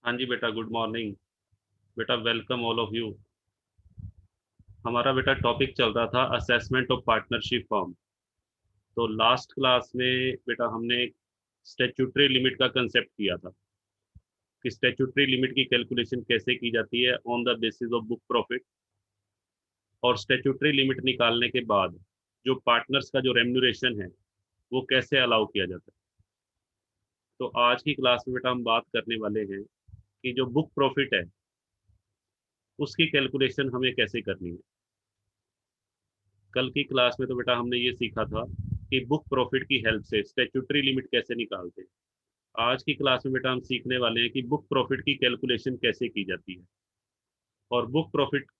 हाँ जी बेटा, गुड मॉर्निंग बेटा, वेलकम ऑल ऑफ यू। हमारा बेटा टॉपिक चल रहा था असेसमेंट ऑफ पार्टनरशिप फॉर्म। तो लास्ट क्लास में बेटा हमने स्टैट्यूटरी लिमिट का कंसेप्ट किया था कि स्टैट्यूटरी लिमिट की कैलकुलेशन कैसे की जाती है on the basis of book profit, और स्टैट्यूटरी लिमिट निकालने के बाद जो पार्टनर्स का जो रेम्यूनरेशन है वो कैसे अलाउ किया जाता है। तो आज की क्लास में बेटा हम बात करने वाले हैं कि जो बुक प्रॉफिट है उसकी कैलकुलेशन हमें कैसे करनी है। कल की क्लास में तो बेटा हमने ये सीखा था कि बुक प्रॉफिट की हेल्प से स्टैट्यूटरी लिमिट कैसे निकालते हैं। आज की क्लास में बेटा हम सीखने वाले हैं कि बुक प्रॉफिट की कैलकुलेशन कैसे की जाती है, और बुक प्रॉफिट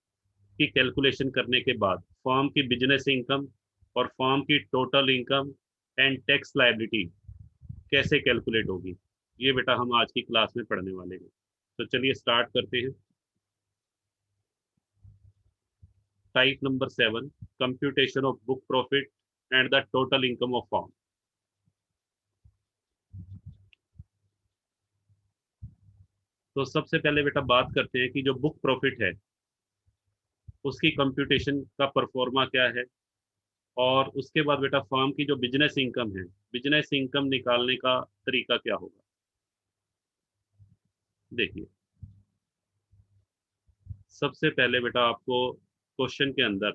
की कैलकुलेशन करने के बाद फर्म की बिजनेस इनकम और फर्म की total income and tax liability कैसे कैलकुलेट होगी। ये बेटा हम आज की क्लास में पढ़ने वाले हैं। तो चलिए स्टार्ट करते हैं। Type number 7, computation of book profit and the total income of firm. तो सबसे पहले बेटा बात करते हैं कि जो बुक प्रॉफिट है उसकी कंप्यूटेशन का परफॉर्मा क्या है, और उसके बाद बेटा फर्म की जो बिजनेस इनकम है, बिजनेस इनकम निकालने का तरीका क्या होगा। देखिए, सबसे पहले बेटा आपको क्वेश्चन के अंदर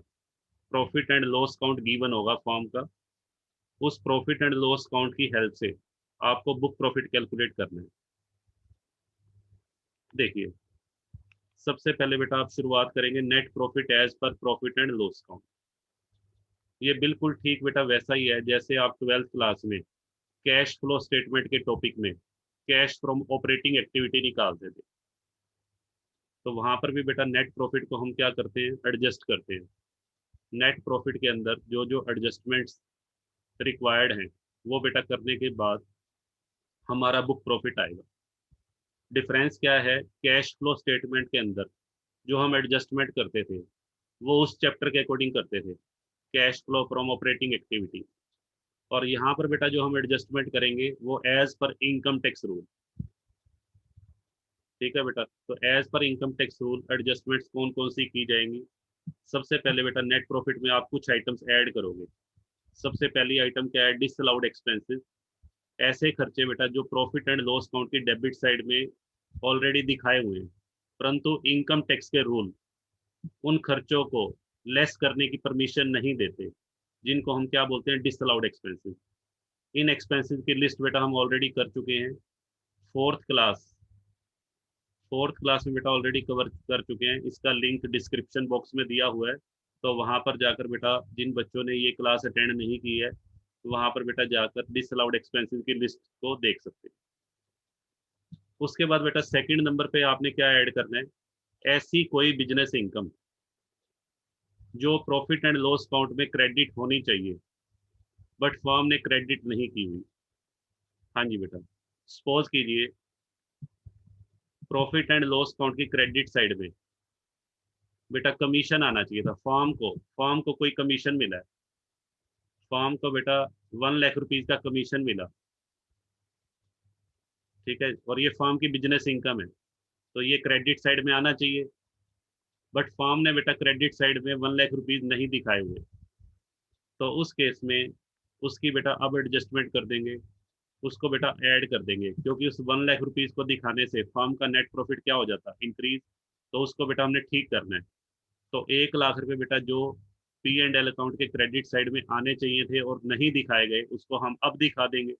profit and loss count given होगा फर्म का। उस प्रॉफिट एंड लॉस काउंट की हेल्प से आपको बुक प्रॉफिट कैलकुलेट करना है। देखिए, सबसे पहले बेटा आप शुरुआत करेंगे net profit as per profit and loss count. ये बिल्कुल ठीक बेटा वैसा ही है जैसे आप ट्वेल्थ क्लास में कैश फ्लो स्टेटमेंट के टॉपिक में कैश फ्रॉम ऑपरेटिंग एक्टिविटी निकालते थे। तो वहां पर भी बेटा नेट प्रॉफिट को हम क्या करते हैं, एडजस्ट करते हैं। नेट प्रॉफिट के अंदर जो जो एडजस्टमेंट्स रिक्वायर्ड हैं वो बेटा करने के बाद हमारा बुक प्रॉफिट आएगा। डिफरेंस क्या है, कैश फ्लो स्टेटमेंट के अंदर जो हम एडजस्टमेंट करते थे वो उस चैप्टर के अकॉर्डिंग करते थे, cash flow from operating activity. और यहाँ पर बेटा जो हम एडजस्टमेंट करेंगे वो as per income tax rule. ठीक है बेटा, तो as per income tax rule adjustments कौन कौन सी की जाएंगी। सबसे पहले बेटा नेट प्रॉफिट में आप कुछ आइटम्स ऐड करोगे। सबसे पहली आइटम क्या है, डिसअलाउड एक्सपेंसेस। ऐसे खर्चे बेटा जो प्रॉफिट एंड लॉस अकाउंट की डेबिट साइड में ऑलरेडी दिखाए हुए हैं, परंतु इनकम टैक्स के रूल उन खर्चों को लेस करने की परमिशन नहीं देते, जिनको हम क्या बोलते हैं, डिसअलाउड एक्सपेंसेस। इन एक्सपेंसेस की लिस्ट बेटा हम ऑलरेडी कर चुके हैं फोर्थ क्लास। फोर्थ क्लास में बेटा ऑलरेडी कवर कर चुके हैं, इसका लिंक डिस्क्रिप्शन बॉक्स में दिया हुआ है। तो वहां पर जाकर बेटा जिन बच्चों ने ये क्लास अटेंड नहीं की है, तो वहां पर बेटा जाकर डिसअलाउड एक्सपेंसेस की लिस्ट को देख सकते हैं। उसके बाद बेटा सेकंड नंबर पे आपने क्या ऐड करना है, ऐसी कोई बिजनेस इनकम जो प्रॉफिट एंड लॉस अकाउंट में क्रेडिट होनी चाहिए बट फर्म ने क्रेडिट नहीं की हुई। हाँ जी बेटा, सपोज कीजिए प्रॉफिट एंड लॉस अकाउंट की क्रेडिट साइड में बेटा कमीशन आना चाहिए था फर्म को कोई कमीशन मिला है। फर्म को बेटा 1 लाख रुपीज का कमीशन मिला। ठीक है, और ये फर्म की बिजनेस इनकम है, तो ये क्रेडिट साइड में आना चाहिए। बट फर्म ने बेटा क्रेडिट साइड में 1 लाख रुपीज नहीं दिखाए हुए, तो उस केस में उसकी बेटा अब एडजस्टमेंट कर देंगे, उसको बेटा ऐड कर देंगे, क्योंकि उस 1 लाख रुपीज को दिखाने से फर्म का नेट प्रॉफिट क्या हो जाता, इंक्रीज। तो उसको बेटा हमने ठीक करना है। तो 1 लाख रुपए बेटा जो P&L अकाउंट के क्रेडिट साइड में आने चाहिए थे और नहीं दिखाए गए, उसको हम अब दिखा देंगे।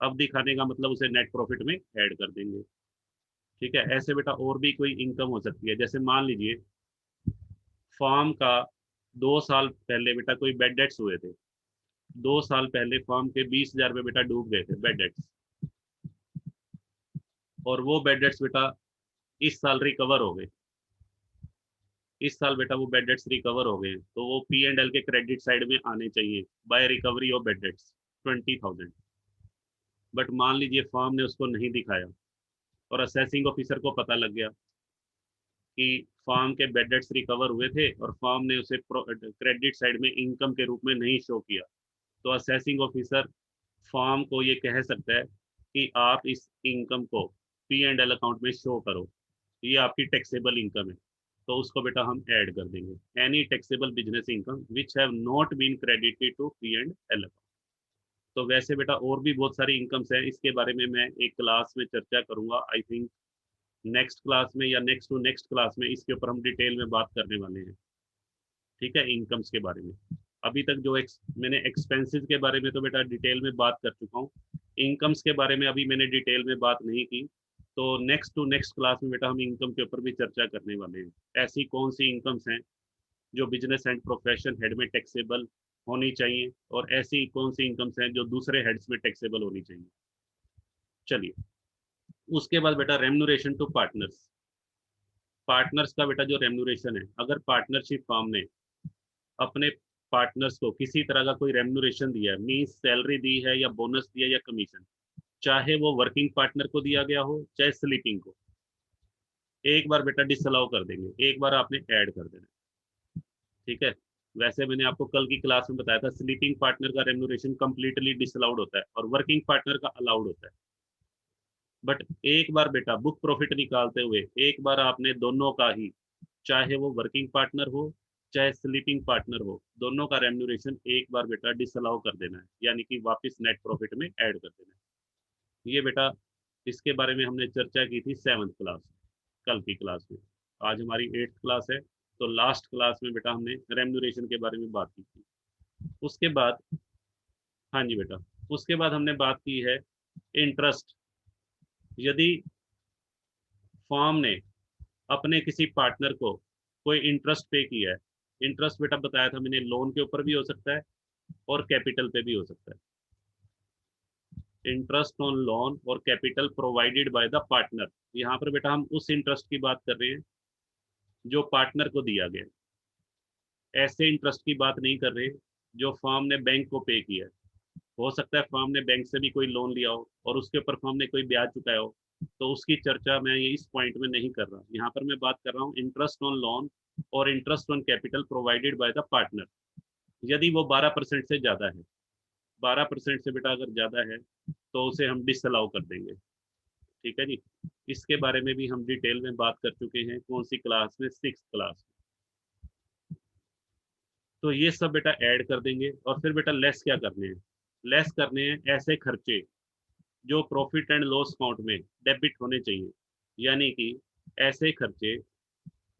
अब दिखाने का मतलब उसे नेट प्रॉफिट में ऐड कर देंगे। ठीक है, ऐसे बेटा और भी कोई इनकम हो सकती है, जैसे मान लीजिए फर्म का 2 साल पहले बेटा कोई बेड डेट्स हुए थे। 2 साल पहले फर्म के 20,000 रुपये बेटा डूब गए थे बेड डेट्स, और वो बेड डेट्स बेटा इस साल रिकवर हो गए। इस साल बेटा वो बेड डेट्स रिकवर हो गए, तो वो P&L के क्रेडिट साइड में आने चाहिए by recovery of bad debts 20,000। But मान लीजिए फर्म ने उसको नहीं दिखाया, और असेसिंग ऑफिसर को पता लग गया कि फर्म के बेड डेट्स रिकवर हुए थे और फर्म ने उसे क्रेडिट साइड में इनकम के रूप में नहीं शो किया। तो असेसिंग ऑफिसर फर्म को ये कह सकता है कि आप इस इनकम को P&L अकाउंट में शो करो, ये आपकी टैक्सेबल इनकम है, तो उसको बेटा हम ऐड कर देंगे। Any taxable business income which have not been credited to P&L। तो वैसे बेटा और भी बहुत सारी इनकम्स हैं, इसके बारे में मैं एक क्लास में चर्चा करूंगा। आई थिंक नेक्स्ट क्लास में या नेक्स्ट टू नेक्स्ट क्लास में इसके ऊपर हम डिटेल में बात करने वाले हैं। ठीक है, इनकम्स के बारे में अभी तक जो मैंने एक्सपेंसेस के बारे में तो बेटा डिटेल में बात कर चुका हूँ, इनकम्स के बारे में अभी मैंने डिटेल में बात नहीं की। तो नेक्स्ट टू नेक्स्ट क्लास में बेटा हम इनकम के ऊपर भी चर्चा करने वाले हैं। ऐसी कौन सी इनकम्स हैं जो बिजनेस एंड प्रोफेशन हेड में टैक्सेबल होनी चाहिए, और ऐसी कौन सी इनकम्स हैं जो दूसरे हेड्स में टैक्सेबल होनी चाहिए। चलिए, उसके बाद बेटा रेम्यूनरेशन टू पार्टनर्स। पार्टनर्स का बेटा जो रेम्यूनरेशन है, अगर पार्टनरशिप फर्म ने अपने पार्टनर्स को किसी तरह का कोई रेम्यूनरेशन दिया है, मीन्स सैलरी दी है या बोनस दिया या कमीशन, चाहे वो वर्किंग पार्टनर को दिया गया हो चाहे स्लीपिंग को, एक बार बेटा डिसअलाउ कर देंगे, एक बार आपने ऐड कर देना। ठीक है, वैसे मैंने आपको कल की क्लास में बताया था स्लीपिंग पार्टनर का रेम्यूनरेशन कंप्लीटली डिसअलाउड होता है और वर्किंग पार्टनर का अलाउड होता है। बट एक बार बेटा बुक प्रॉफिट निकालते हुए एक बार आपने दोनों का ही, चाहे वो वर्किंग पार्टनर हो चाहे स्लीपिंग पार्टनर हो, दोनों का रेम्यूनरेशन एक बार बेटा डिसअलाउ कर देना है, यानी कि वापस नेट प्रॉफिट में ऐड कर देना है। ये बेटा इसके बारे में हमने चर्चा की थी 7th क्लास, कल की क्लास में। आज हमारी 8th क्लास है, तो लास्ट क्लास में बेटा हमने रेम्यूनरेशन के बारे में बात की थी। उसके बाद, हाँ जी बेटा, उसके बाद हमने बात की है इंटरेस्ट। यदि फर्म ने अपने किसी पार्टनर को कोई इंटरेस्ट पे किया है, इंटरेस्ट बेटा बताया था मैंने लोन के ऊपर भी हो सकता है और कैपिटल पे भी हो सकता है। इंटरेस्ट ऑन लोन और capital provided by the partner, यहाँ पर बेटा हम उस इंटरेस्ट की बात कर रहे हैं जो पार्टनर को दिया गया, ऐसे इंटरेस्ट की बात नहीं कर रहे जो फर्म ने बैंक को पे किया है। हो सकता है फर्म ने बैंक से भी कोई लोन लिया हो और उसके ऊपर फर्म ने कोई ब्याज चुकाया हो, तो उसकी चर्चा मैं ये इस पॉइंट में नहीं कर रहा। यहाँ पर मैं बात कर रहा हूँ इंटरेस्ट ऑन लोन और interest on capital provided by the partner. यदि वो 12% से ज़्यादा है, 12% से बेटा अगर ज़्यादा है तो उसे हम डिसअलाउ कर देंगे। ठीक है जी, इसके बारे में भी हम डिटेल में बात कर चुके हैं। कौन सी क्लास में? 6th class. तो ये सब बेटा ऐड कर देंगे और फिर बेटा लेस क्या करने हैं? लेस करने हैं ऐसे खर्चे जो प्रॉफिट एंड लॉस अकाउंट में डेबिट होने चाहिए, यानी कि ऐसे खर्चे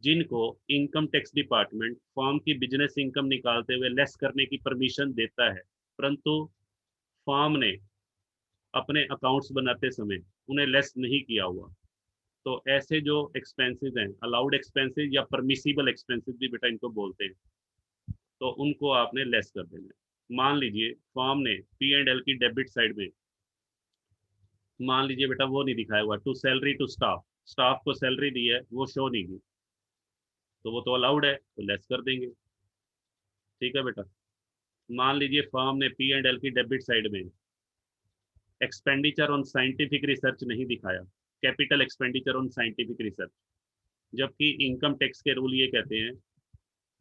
जिनको इनकम टैक्स डिपार्टमेंट फर्म की बिजनेस इनकम निकालते हुए लेस करने की परमिशन देता है, परंतु फर्म ने अपने अकाउंट्स बनाते समय उन्हें लेस नहीं किया हुआ। तो ऐसे जो एक्सपेंसेस हैं, अलाउड एक्सपेंसेस या परमिसिबल एक्सपेंसेस भी बेटा इनको बोलते हैं, तो उनको आपने लेस कर देना है। मान लीजिए फर्म ने P&L की डेबिट साइड में, मान लीजिए बेटा वो नहीं दिखाया हुआ to salary to staff, staff को सैलरी दी है वो शो नहीं की, तो वो तो अलाउड है, तो लेस कर देंगे। ठीक है बेटा, मान लीजिए फर्म ने P&L की डेबिट साइड में एक्सपेंडिचर ऑन साइंटिफिक रिसर्च नहीं दिखाया, capital expenditure on scientific research, जबकि इनकम टैक्स के रूल ये कहते हैं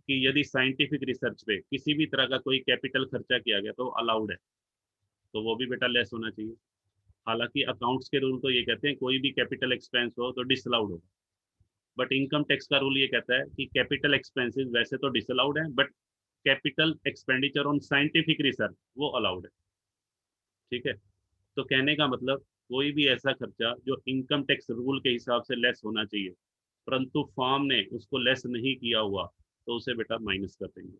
कि यदि साइंटिफिक रिसर्च पे किसी भी तरह का कोई कैपिटल खर्चा किया गया तो अलाउड है, तो वो भी बेटा लेस होना चाहिए। हालांकि अकाउंट्स के रूल तो ये कहते हैं कोई भी कैपिटल एक्सपेंस हो तो डिसअलाउड होगा, बट इनकम टैक्स का रूल ये कहता है कि कैपिटल एक्सपेंसेस वैसे तो डिसअलाउड है, but capital expenditure on scientific research वो अलाउड है। ठीक है, तो कहने का मतलब कोई भी ऐसा खर्चा जो इनकम टैक्स रूल के हिसाब से लेस होना चाहिए परंतु फर्म ने उसको लेस नहीं किया हुआ, तो उसे बेटा माइनस कर देंगे।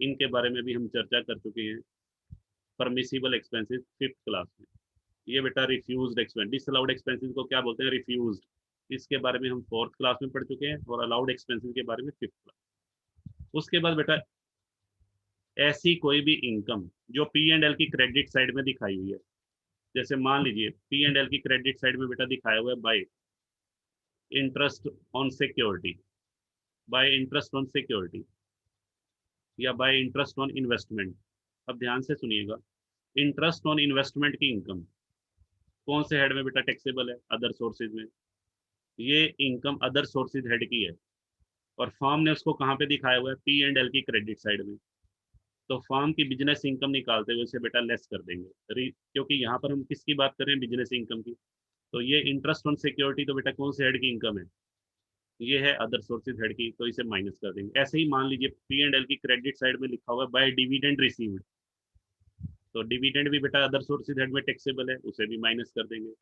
इनके बारे में भी हम चर्चा कर चुके हैं परमिसिबल एक्सपेंसेस 5th क्लास में। ये बेटा रिफ्यूज्ड एक्सपेंस, डिसअलाउड एक्सपेंसेस को क्या बोलते हैं? रिफ्यूज्ड। इसके बारे में हम 4th क्लास में पढ़ चुके हैं और अलाउड एक्सपेंसेस के बारे में 5th क्लास। उसके बाद बेटा ऐसी कोई भी इनकम जो P&L की क्रेडिट साइड में दिखाई हुई है, जैसे मान लीजिए P&L की क्रेडिट साइड में बेटा दिखाया हुआ है bye interest on security, bye interest on security या बाय इंटरेस्ट ऑन इन्वेस्टमेंट। अब ध्यान से सुनिएगा, इंटरेस्ट ऑन इन्वेस्टमेंट की इनकम कौन से हेड में बेटा टैक्सेबल है? अदर सोर्सेज में। ये इनकम अदर सोर्सेज हेड की है और फर्म ने उसको कहाँ पे दिखाया हुआ है? P&L की क्रेडिट साइड में। तो फर्म की बिजनेस इनकम निकालते हुए उसे बेटा लेस कर देंगे, क्योंकि यहाँ पर हम किसकी बात कर रहे हैं? बिजनेस इनकम की। तो ये इंटरेस्ट ऑन सिक्योरिटी तो बेटा कौन से हेड की इनकम है, ये है अदर सोर्सेज हेड की, तो इसे माइनस कर देंगे। ऐसे ही मान लीजिए पी एंड एल की क्रेडिट साइड में लिखा हुआ है बाय डिविडेंड रिसीव्ड, तो डिविडेंड भी बेटा अदर सोर्सेज हेड में टैक्सेबल है, उसे भी माइनस कर देंगे।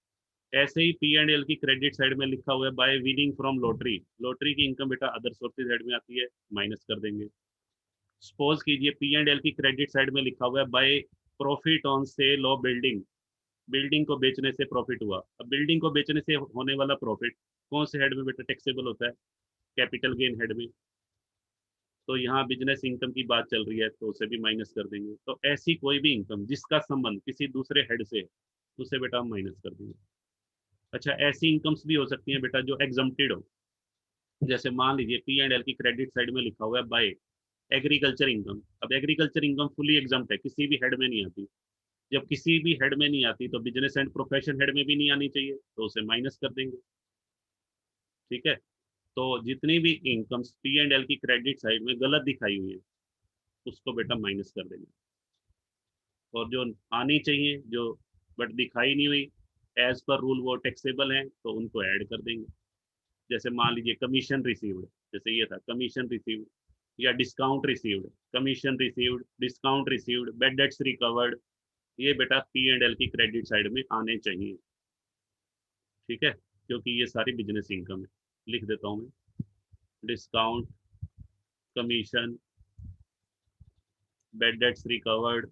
ऐसे ही पी एंड एल की क्रेडिट साइड में लिखा हुआ है bye winning from lottery, lottery की इनकम बेटा अदर सोर्सेज हेड में आती है, माइनस कर देंगे। सपोज कीजिए पी एंड एल की क्रेडिट साइड में लिखा हुआ है by profit on sale of building, building को बेचने से प्रॉफिट हुआ। अब बिल्डिंग को बेचने से होने वाला प्रॉफिट कौन से हेड में बेटा टैक्सेबल होता है, कैपिटल गेन हेड में, तो यहाँ बिजनेस इनकम की बात चल रही है तो उसे भी माइनस कर देंगे। तो ऐसी कोई भी इनकम जिसका संबंध किसी दूसरे हेड से है, उसे बेटा हम माइनस कर देंगे। अच्छा, ऐसी इनकम्स भी हो सकती हैं बेटा जो एग्जम्प्टेड हो, जैसे मान लीजिए पी एंड एल की क्रेडिट साइड में लिखा हुआ है बाय एग्रीकल्चर इनकम। अब एग्रीकल्चर इनकम फुली एग्जम्प्ट है, किसी भी हेड में नहीं आती। जब किसी भी हेड में नहीं आती तो बिजनेस एंड प्रोफेशन हेड में भी नहीं आनी चाहिए, तो उसे माइनस कर देंगे। ठीक है, तो जितनी भी इनकम्स पी एंड एल की क्रेडिट साइड में गलत दिखाई हुई है उसको बेटा माइनस कर देंगे, और जो आनी चाहिए जो बट दिखाई नहीं हुई एज पर रूल वो टैक्सेबल है तो उनको ऐड कर देंगे। जैसे मान लीजिए कमीशन रिसीव्ड, जैसे ये था कमीशन रिसीव्ड, या discount received, commission received, discount received, bad debts recovered, ये बेटा पी एंड एल की क्रेडिट साइड में आने चाहिए। ठीक है, क्योंकि ये सारी बिजनेस इनकम है। लिख देता हूँ मैं, discount, commission, bad debts recovered,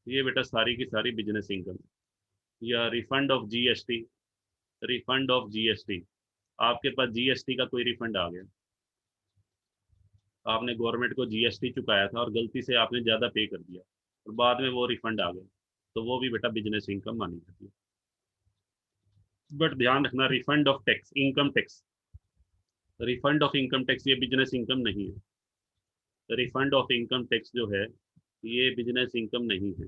ये बेटा सारी की सारी बिजनेस इनकम है। या refund of GST, refund of GST, आपके पास जीएसटी का कोई रिफंड आ गया, आपने गवर्नमेंट को जीएसटी चुकाया था और गलती से आपने ज़्यादा पे कर दिया और बाद में वो रिफंड आ गया, तो वो भी बेटा बिजनेस इनकम मानी जाती है। बट ध्यान रखना, refund of tax, income tax, refund of income tax ये बिजनेस इनकम नहीं है। रिफंड ऑफ इनकम टैक्स जो है ये बिजनेस इनकम नहीं है।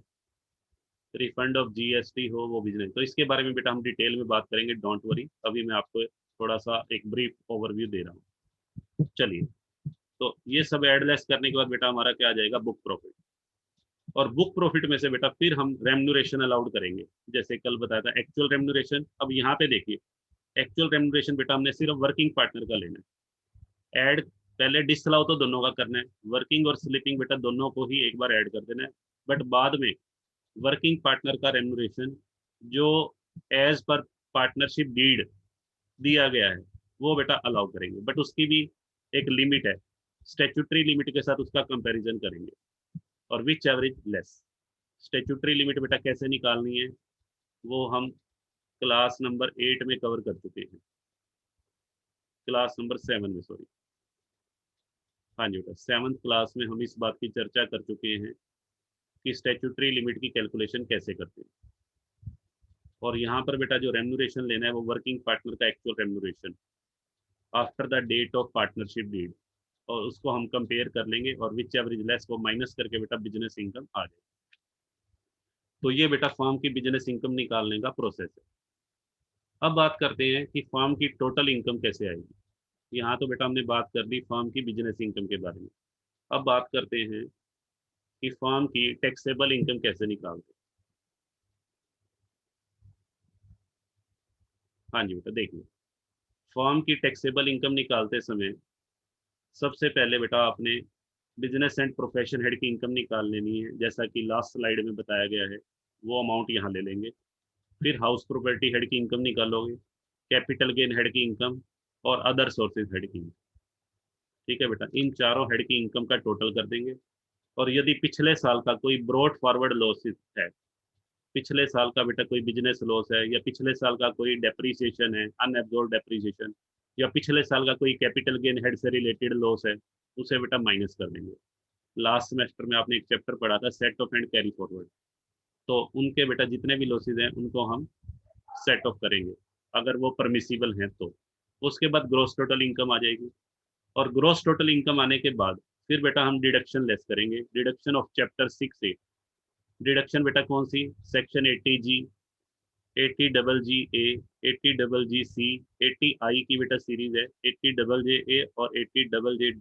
रिफंड ऑफ जीएसटी हो वो बिजनेस, तो इसके बारे में बेटा हम डिटेल में बात करेंगे, डोंट वरी। अभी मैं आपको थोड़ा सा एक ब्रीफ ओवरव्यू दे रहा हूँ। चलिए, तो ये सब एडलेस करने के बाद बेटा हमारा क्या आ जाएगा, बुक प्रॉफिट। और बुक प्रॉफिट में से बेटा फिर हम रेम्यूनरेशन अलाउड करेंगे, जैसे कल बताया था एक्चुअल रेम्यूनरेशन। अब यहाँ पे देखिए, एक्चुअल रेम्यूनरेशन बेटा हमने सिर्फ वर्किंग पार्टनर का लेना है ऐड, पहले डिसअलाउ तो दोनों का करना है, वर्किंग और स्लीपिंग बेटा दोनों को ही एक बार ऐड कर देना है। बट बाद में वर्किंग पार्टनर का रेम्यूनरेशन जो एज पर पार्टनरशिप डीड दिया गया है वो बेटा अलाउ करेंगे, बट उसकी भी एक लिमिट है, स्टेचुटरी लिमिट के साथ उसका कंपैरिजन करेंगे। और which average less, statutory limit बेटा कैसे निकालनी है वो हम क्लास नंबर 8 में कवर कर चुके हैं, क्लास नंबर 7 में सॉरी, हाँ जी बेटा 7th क्लास में हम इस बात की चर्चा कर चुके हैं कि स्टेचुटरी लिमिट की कैलकुलेशन कैसे करते हैं। और यहाँ पर बेटा जो रेम्यूनरेशन लेना है वो वर्किंग पार्टनर का actual remuneration after the date of partnership deed, और उसको हम कंपेयर कर लेंगे और विच एवरेज लेस को माइनस करके बेटा बिजनेस इनकम आ जाए। तो ये बेटा फर्म की बिजनेस इनकम निकालने का प्रोसेस है। अब बात करते हैं कि फर्म की टोटल इनकम कैसे आएगी। यहाँ तो बेटा हमने बात कर ली फर्म की बिजनेस इनकम के बारे में। अब बात करते हैं कि फर्म की टैक्सेबल इनकम कैसे निकालते हैं। हाँ जी बेटा देखिए, फर्म की टैक्सेबल इनकम निकालते समय सबसे पहले बेटा आपने बिजनेस एंड प्रोफेशन हेड की इनकम निकाल लेनी है, जैसा कि लास्ट स्लाइड में बताया गया है, वो अमाउंट यहाँ ले लेंगे। फिर हाउस प्रॉपर्टी हेड की इनकम निकालोगे, कैपिटल गेन हेड की इनकम और अदर सोर्सेज हेड की इनकम। ठीक है बेटा, इन चारों हेड की इनकम का टोटल कर देंगे। और यदि पिछले साल का कोई ब्रॉड फॉरवर्ड लॉस है, पिछले साल का बेटा कोई बिजनेस लॉस है, या पिछले साल का कोई डेप्रीसिएशन है, अनएब्जॉर्ब डेप्रीसिएशन, या पिछले साल का कोई कैपिटल गेन हेड से रिलेटेड लॉस है, उसे बेटा माइनस कर देंगे। लास्ट सेमेस्टर में आपने एक चैप्टर पढ़ा था set of and carry forward, तो उनके बेटा जितने भी लॉसेज हैं उनको हम सेट ऑफ करेंगे अगर वो परमिसिबल हैं तो। उसके बाद ग्रोस टोटल इनकम आ जाएगी, और ग्रोस टोटल इनकम आने के बाद फिर बेटा हम डिडक्शन लेस करेंगे, डिडक्शन ऑफ चैप्टर 6 से। डिडक्शन बेटा कौन सी, सेक्शन 80G, 80GG ए, 80GG सी, 80I की बेटा सीरीज है, 80JJ और 80JJ,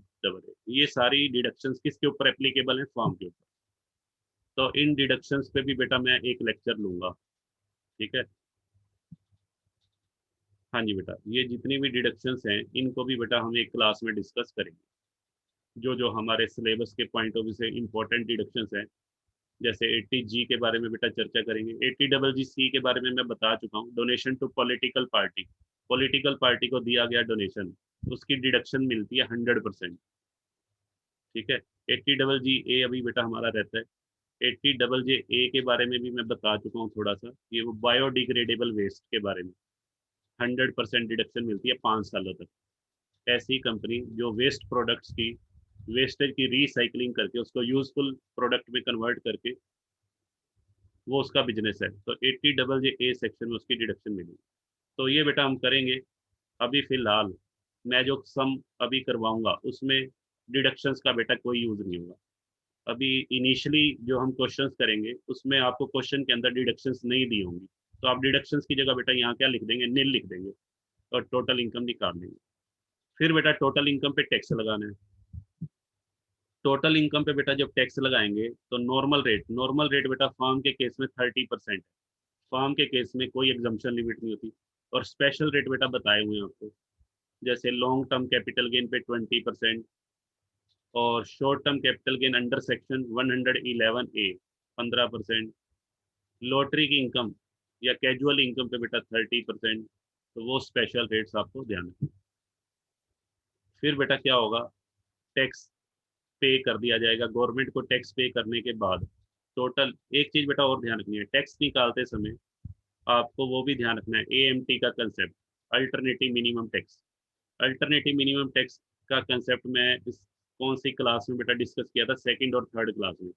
ये सारी डिडक्शंस किसके ऊपर एप्लीकेबल है, फॉर्म के ऊपर। तो इन डिडक्शंस पे भी बेटा मैं एक लेक्चर लूंगा, ठीक है। हाँ जी बेटा, ये जितनी भी डिडक्शंस हैं इनको भी बेटा हम एक क्लास में डिस्कस करेंगे, जो जो हमारे सिलेबस के पॉइंट ऑफ व्यू से इंपॉर्टेंट डिडक्शंस हैं। जैसे 80G के बारे में बेटा चर्चा करेंगे। 80GC के बारे में मैं बता चुका हूँ, donation to political party. Political party को दिया गया डोनेशन, उसकी डिडक्शन मिलती है 100%, ठीक है। 80GA अभी बेटा हमारा रहता है। 80JA के बारे में भी मैं बता चुका हूँ थोड़ा सा, ये वो बायोडिग्रेडेबल वेस्ट के बारे में 100% डिडक्शन मिलती है 5 सालों तक। ऐसी कंपनी जो वेस्ट प्रोडक्ट्स की, वेस्टेज की रिसाइकलिंग करके उसको यूजफुल प्रोडक्ट में कन्वर्ट करके वो उसका बिजनेस है, तो 80JA सेक्शन में उसकी डिडक्शन मिलेगी। तो ये बेटा हम करेंगे। अभी फिलहाल मैं जो सम अभी करवाऊंगा उसमें डिडक्शंस का बेटा कोई यूज नहीं होगा। अभी इनिशियली जो हम क्वेश्चंस करेंगे उसमें आपको क्वेश्चन के अंदर डिडक्शंस नहीं दी होंगी, तो आप डिडक्शंस की जगह बेटा यहाँ क्या लिख देंगे, नील लिख देंगे और टोटल इनकम निकाल लेंगे। फिर बेटा टोटल इनकम पे टैक्स लगाना है। टोटल इनकम पे बेटा जब टैक्स लगाएंगे तो नॉर्मल रेट बेटा फर्म के केस में 30% है। फर्म के केस में कोई एग्जम्पशन लिमिट नहीं होती। और स्पेशल रेट बेटा बताए हुए हैं आपको, जैसे लॉन्ग टर्म कैपिटल गेन पे 20%, और short term capital gain under section 111A 15%, lottery की इनकम या कैजुअल इनकम पे बेटा 30%। तो वो स्पेशल रेट्स आपको ध्यान रखना। फिर बेटा क्या होगा, टैक्स पे कर दिया जाएगा गवर्नमेंट को। टैक्स पे करने के बाद टोटल, एक चीज बेटा और ध्यान रखनी है, टैक्स निकालते समय आपको वो भी ध्यान रखना है, AMT का concept, alternative minimum tax. Alternative minimum tax का कंसेप्ट मैं इस कौन सी क्लास में बेटा डिस्कस किया था, सेकंड और थर्ड क्लास में।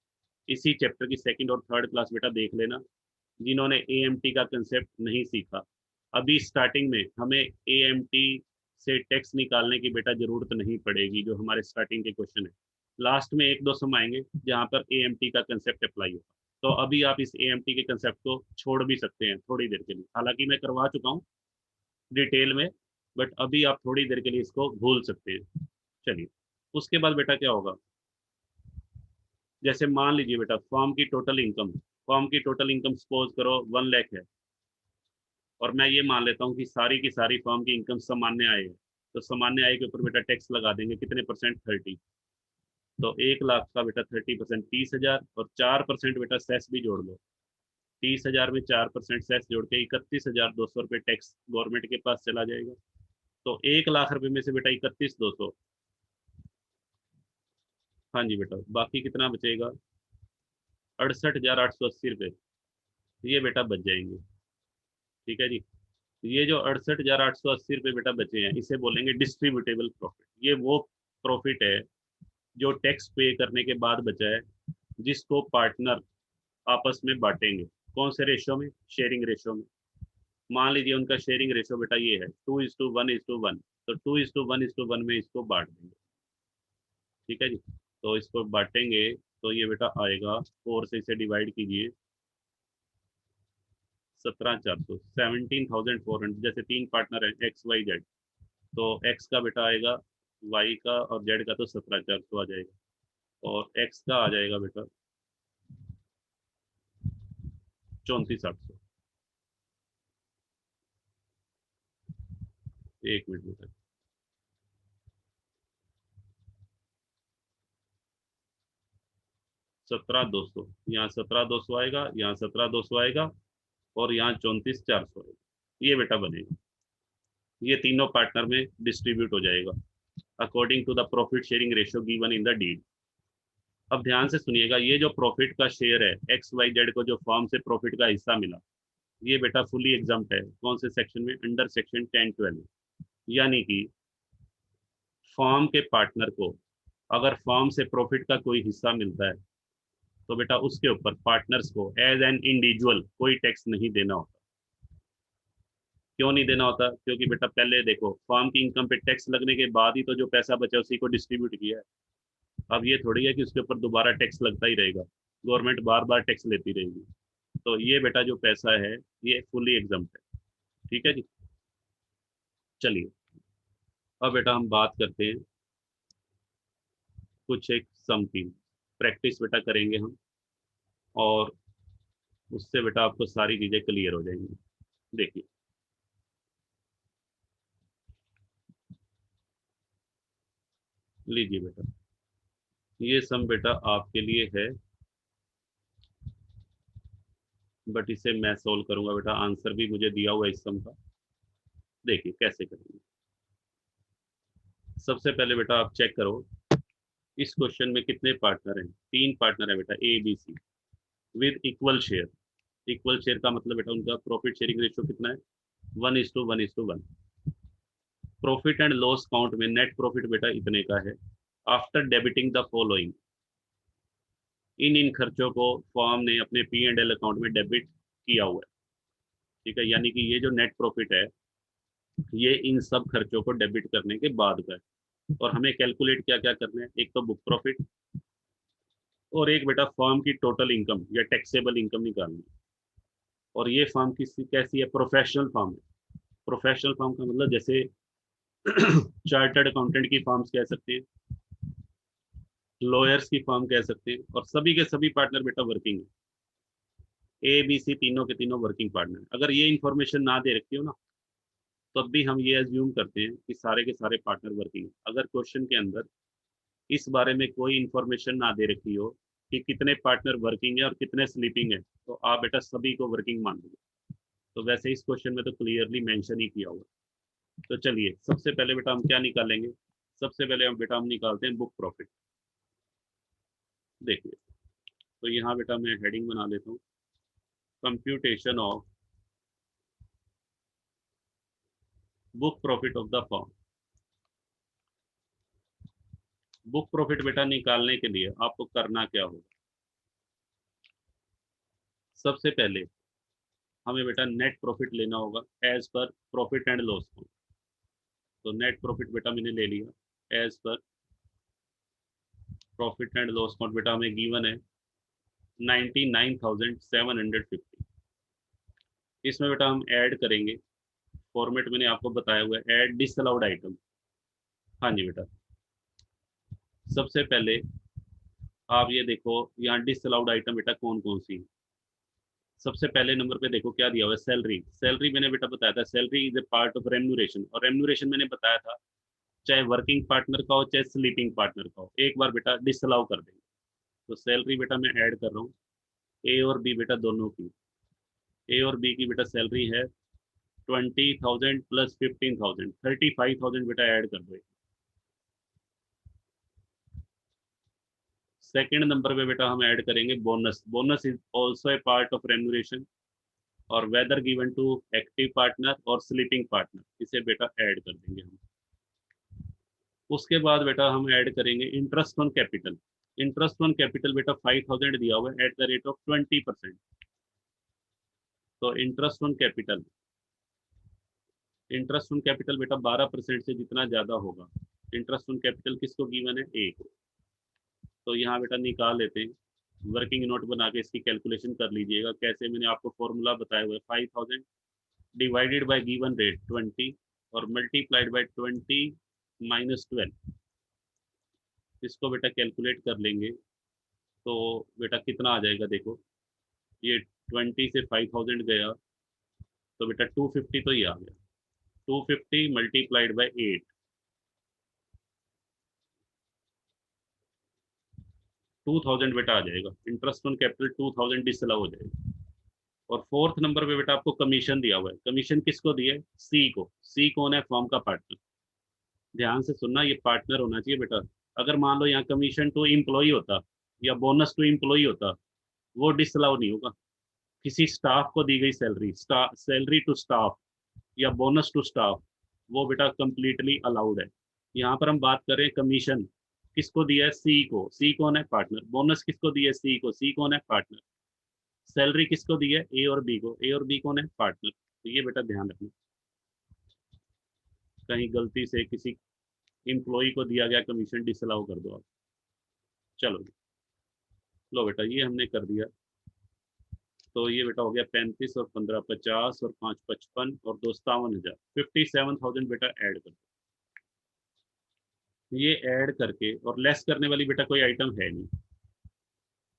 इसी चैप्टर की सेकंड और थर्ड क्लास बेटा देख लेना, जिन्होंने AMT का कंसेप्ट नहीं सीखा। अभी स्टार्टिंग में हमें AMT से टैक्स निकालने की बेटा जरूरत नहीं पड़ेगी, जो हमारे स्टार्टिंग के क्वेश्चन है। लास्ट में एक दो सम आएंगे जहाँ पर AMT का कंसेप्ट अप्लाई होगा। तो अभी आप इस AMT के कंसेप्ट को छोड़ भी सकते हैं थोड़ी देर के लिए, हालांकि मैं करवा चुका हूँ डिटेल में, बट अभी आप थोड़ी देर के लिए इसको भूल सकते हैं। चलिए, उसके बाद बेटा क्या होगा, जैसे मान लीजिए बेटा फर्म की टोटल इनकम सपोज करो 1 लाख है, और मैं ये मान लेता हूँ कि सारी की सारी फर्म की इनकम सामान्य आय है, तो सामान्य आय के ऊपर बेटा टैक्स लगा देंगे, कितने परसेंट, 30। तो 1 लाख का बेटा 30% 30,000, और 4% बेटा सेस भी जोड़ लो। 30,000 में 4% सेस जोड़ के 31,200 रुपये टैक्स गवर्नमेंट के पास चला जाएगा। तो 1 लाख रुपए में से बेटा 31,200, हाँ जी बेटा, बाकी कितना बचेगा, 68,880 रुपये, ये बेटा बच जाएंगे, ठीक है जी। ये जो 68,880 रुपये बेटा बचे हैं, इसे बोलेंगे डिस्ट्रीब्यूटेबल प्रॉफिट। ये वो प्रॉफिट है जो टैक्स पे करने के बाद बचा है, जिसको पार्टनर आपस में बांटेंगे। कौन से रेशो में, शेयरिंग रेशो में। मान लीजिए उनका शेयरिंग रेशो बेटा ये है 2:1:1, तो 2:1:1 में इसको बांट देंगे, ठीक है जी। तो इसको बांटेंगे तो ये बेटा आएगा, 4 से इसे डिवाइड कीजिए, 17,400, 17,400। जैसे 3 पार्टनर है XYZ, तो एक्स का बेटा आएगा, वाई का और जेड का तो 17,400 आ जाएगा, और एक्स का आ जाएगा बेटा 34,800। एक मिनट बेटा, 17,200, यहाँ 17,200 आएगा, यहाँ 17,200 आएगा, और यहाँ 34,400 आएगा। ये बेटा बनेगा, ये तीनों पार्टनर में डिस्ट्रीब्यूट हो जाएगा according to the profit sharing ratio given in the deed. अब ध्यान से सुनिएगा, ये जो प्रॉफिट का शेयर है, XYZ को जो फर्म से प्रॉफिट का हिस्सा मिला, ये बेटा फुली एग्जाम्प्ट है। कौन से सेक्शन में, अंडर सेक्शन 10-12। यानी कि फर्म के पार्टनर को अगर फर्म से प्रॉफिट का कोई हिस्सा मिलता है, तो बेटा उसके ऊपर पार्टनर्स को एज एन इंडिविजुअल कोई टैक्स नहीं देना होता। क्यों नहीं देना होता, क्योंकि बेटा पहले देखो, फर्म की इनकम पे टैक्स लगने के बाद ही तो जो पैसा बचा उसी को डिस्ट्रीब्यूट किया है। अब ये थोड़ी है कि उसके ऊपर दोबारा टैक्स लगता ही रहेगा, गवर्नमेंट बार बार टैक्स लेती रहेगी। तो ये बेटा जो पैसा है, ये फुली एग्जाम्प्ट है, ठीक है जी। चलिए, अब बेटा हम बात करते हैं कुछ एक सम की, प्रैक्टिस बेटा करेंगे हम। और उससे बेटा आपको सारी चीज़ें क्लियर हो जाएंगी। देखिए, लीजिए बेटा, ये सम बेटा आपके लिए है, बट इसे मैं सोल्व करूंगा बेटा। आंसर भी मुझे दिया हुआ है इस सम का। देखिए कैसे करेंगे। सबसे पहले बेटा आप चेक करो, इस क्वेश्चन में कितने पार्टनर हैं। 3 पार्टनर है बेटा, A B C, with equal share. Equal share का मतलब बेटा उनका प्रॉफिट शेयरिंग रेशियो कितना है, 1:1:1। प्रॉफिट एंड लॉस काउंट में नेट प्रॉफिट बेटा इतने का है। आफ्टर डेबिटिंग द फॉलोइंग, इन खर्चों को फॉर्म ने अपने पी एंड एल अकाउंट में डेबिट किया हुआ है। ठीक है, यानी कि ये जो नेट प्रॉफिट है, ये इन सब खर्चों को डेबिट करने के बाद का है। और हमें कैलकुलेट क्या क्या करना है, एक तो बुक प्रॉफिट, और एक बेटा फर्म की टोटल इनकम या टैक्सेबल इनकम निकालनी है। और ये फर्म किसी कैसी है, प्रोफेशनल फर्म है। प्रोफेशनल फर्म का मतलब जैसे चार्टर्ड अकाउंटेंट की फर्म्स कह सकते हैं, लॉयर्स की फर्म कह सकते हैं, और सभी के सभी पार्टनर बेटा वर्किंग है। ए बी सी तीनों के तीनों वर्किंग पार्टनर। अगर ये इन्फॉर्मेशन ना दे रखी हो ना, तब भी हम ये एज्यूम करते हैं कि सारे के सारे पार्टनर वर्किंग है। अगर क्वेश्चन के अंदर इस बारे में कोई इन्फॉर्मेशन ना दे रखी हो कि कितने पार्टनर वर्किंग है और कितने स्लीपिंग है, तो आप बेटा सभी को वर्किंग मान लीजिए। तो वैसे इस क्वेश्चन में तो क्लियरली मेंशन ही किया हुआ। तो चलिए सबसे पहले बेटा हम क्या निकालेंगे, सबसे पहले हम बेटा हम निकालते हैं बुक प्रॉफिट। देखिए, तो यहाँ बेटा मैं हेडिंग बना लेता हूँ, computation of book profit of the firm. Book profit बेटा निकालने के लिए आपको करना क्या होगा, सबसे पहले हमें बेटा नेट प्रॉफिट लेना होगा as per profit and loss account. तो नेट प्रॉफिट बेटा मैंने ले लिया as per profit and loss account. बेटा हमें गिवन है 99,750। इसमें बेटा हम ऐड करेंगे, फॉर्मेट मैंने आपको बताया हुआ है, ऐड डिसअलाउड आइटम। हाँ जी बेटा, सबसे पहले आप ये देखो यहाँ डिसअलाउड आइटम बेटा कौन कौन सी है। सबसे पहले नंबर पे देखो क्या दिया हुआ है, सैलरी। सैलरी मैंने बेटा बताया था, salary is a part of remuneration. और रेम्यूरेशन मैंने बताया था चाहे वर्किंग पार्टनर का हो चाहे स्लीपिंग पार्टनर का हो, एक बार बेटा डिसअलाउ कर देंगे। तो सैलरी बेटा मैं ऐड कर रहा हूँ, ए और बी बेटा दोनों की। ए और बी की बेटा सैलरी है 20,000 प्लस 15,000, 35,000 बेटा ऐड कर दो। सेकंड नंबर पे बेटा हम ऐड करेंगे bonus. Bonus is also a part of remuneration, और whether given to active partner और स्लीपिंग पार्टनर, इसे बेटा ऐड कर देंगे हम। उसके बाद बेटा हम ऐड करेंगे interest on capital. Interest on capital बेटा 5,000 दिया हुआ है एट द रेट ऑफ 20%। तो इंटरेस्ट ऑन कैपिटल बेटा 12% से जितना ज्यादा होगा, इंटरेस्ट ऑन कैपिटल किसको गिवन है, ए को। तो यहाँ बेटा निकाल लेते हैं, वर्किंग नोट बना के इसकी कैलकुलेशन कर लीजिएगा। कैसे, मैंने आपको फॉर्मूला बताया हुआ है, 5,000 डिवाइडेड बाय गिवन रेट 20 और मल्टीप्लाइड बाय 20 माइनस 12। इसको बेटा कैलकुलेट कर लेंगे तो बेटा कितना आ जाएगा, देखो ये 20 से 5,000 गया, तो बेटा 250 तो ये आ गया। 250 मल्टीप्लाइड बाय 8, 2,000 बेटा आ जाएगा। इंटरेस्ट ऑन कैपिटल 2,000 डिसअलाउ हो जाएगा। और फोर्थ नंबर पे बेटा आपको कमीशन दिया हुआ है। कमीशन किसको दिया है, सी को। सी कौन है, फॉर्म का पार्टनर। ध्यान से सुनना, ये पार्टनर होना चाहिए बेटा। अगर मान लो यहाँ कमीशन टू इम्प्लॉई होता या बोनस टू इम्प्लॉई होता, वो डिसअलाउ नहीं होगा। किसी स्टाफ को दी गई सैलरी, सैलरी टू स्टाफ या बोनस टू स्टाफ, वो बेटा कंप्लीटली अलाउड है। यहाँ पर हम बात करें कमीशन किसको दिया है, सी को। सी कौन है, पार्टनर। बोनस किसको दिया है, सी को। सी कौन है, पार्टनर। सैलरी किसको दी है, ए और बी को। ए और बी कौन है, पार्टनर। तो ये बेटा ध्यान रखना, कहीं गलती से किसी इम्प्लॉई को दिया गया कमीशन डिसअलाउ कर दो आप। चलो लो बेटा, ये हमने कर दिया। तो ये बेटा हो गया 35 और 15 50 और 5 55 और 2 57,000, 57,000 बेटा ऐड कर दो। ये ऐड करके और लेस करने वाली बेटा कोई आइटम है नहीं।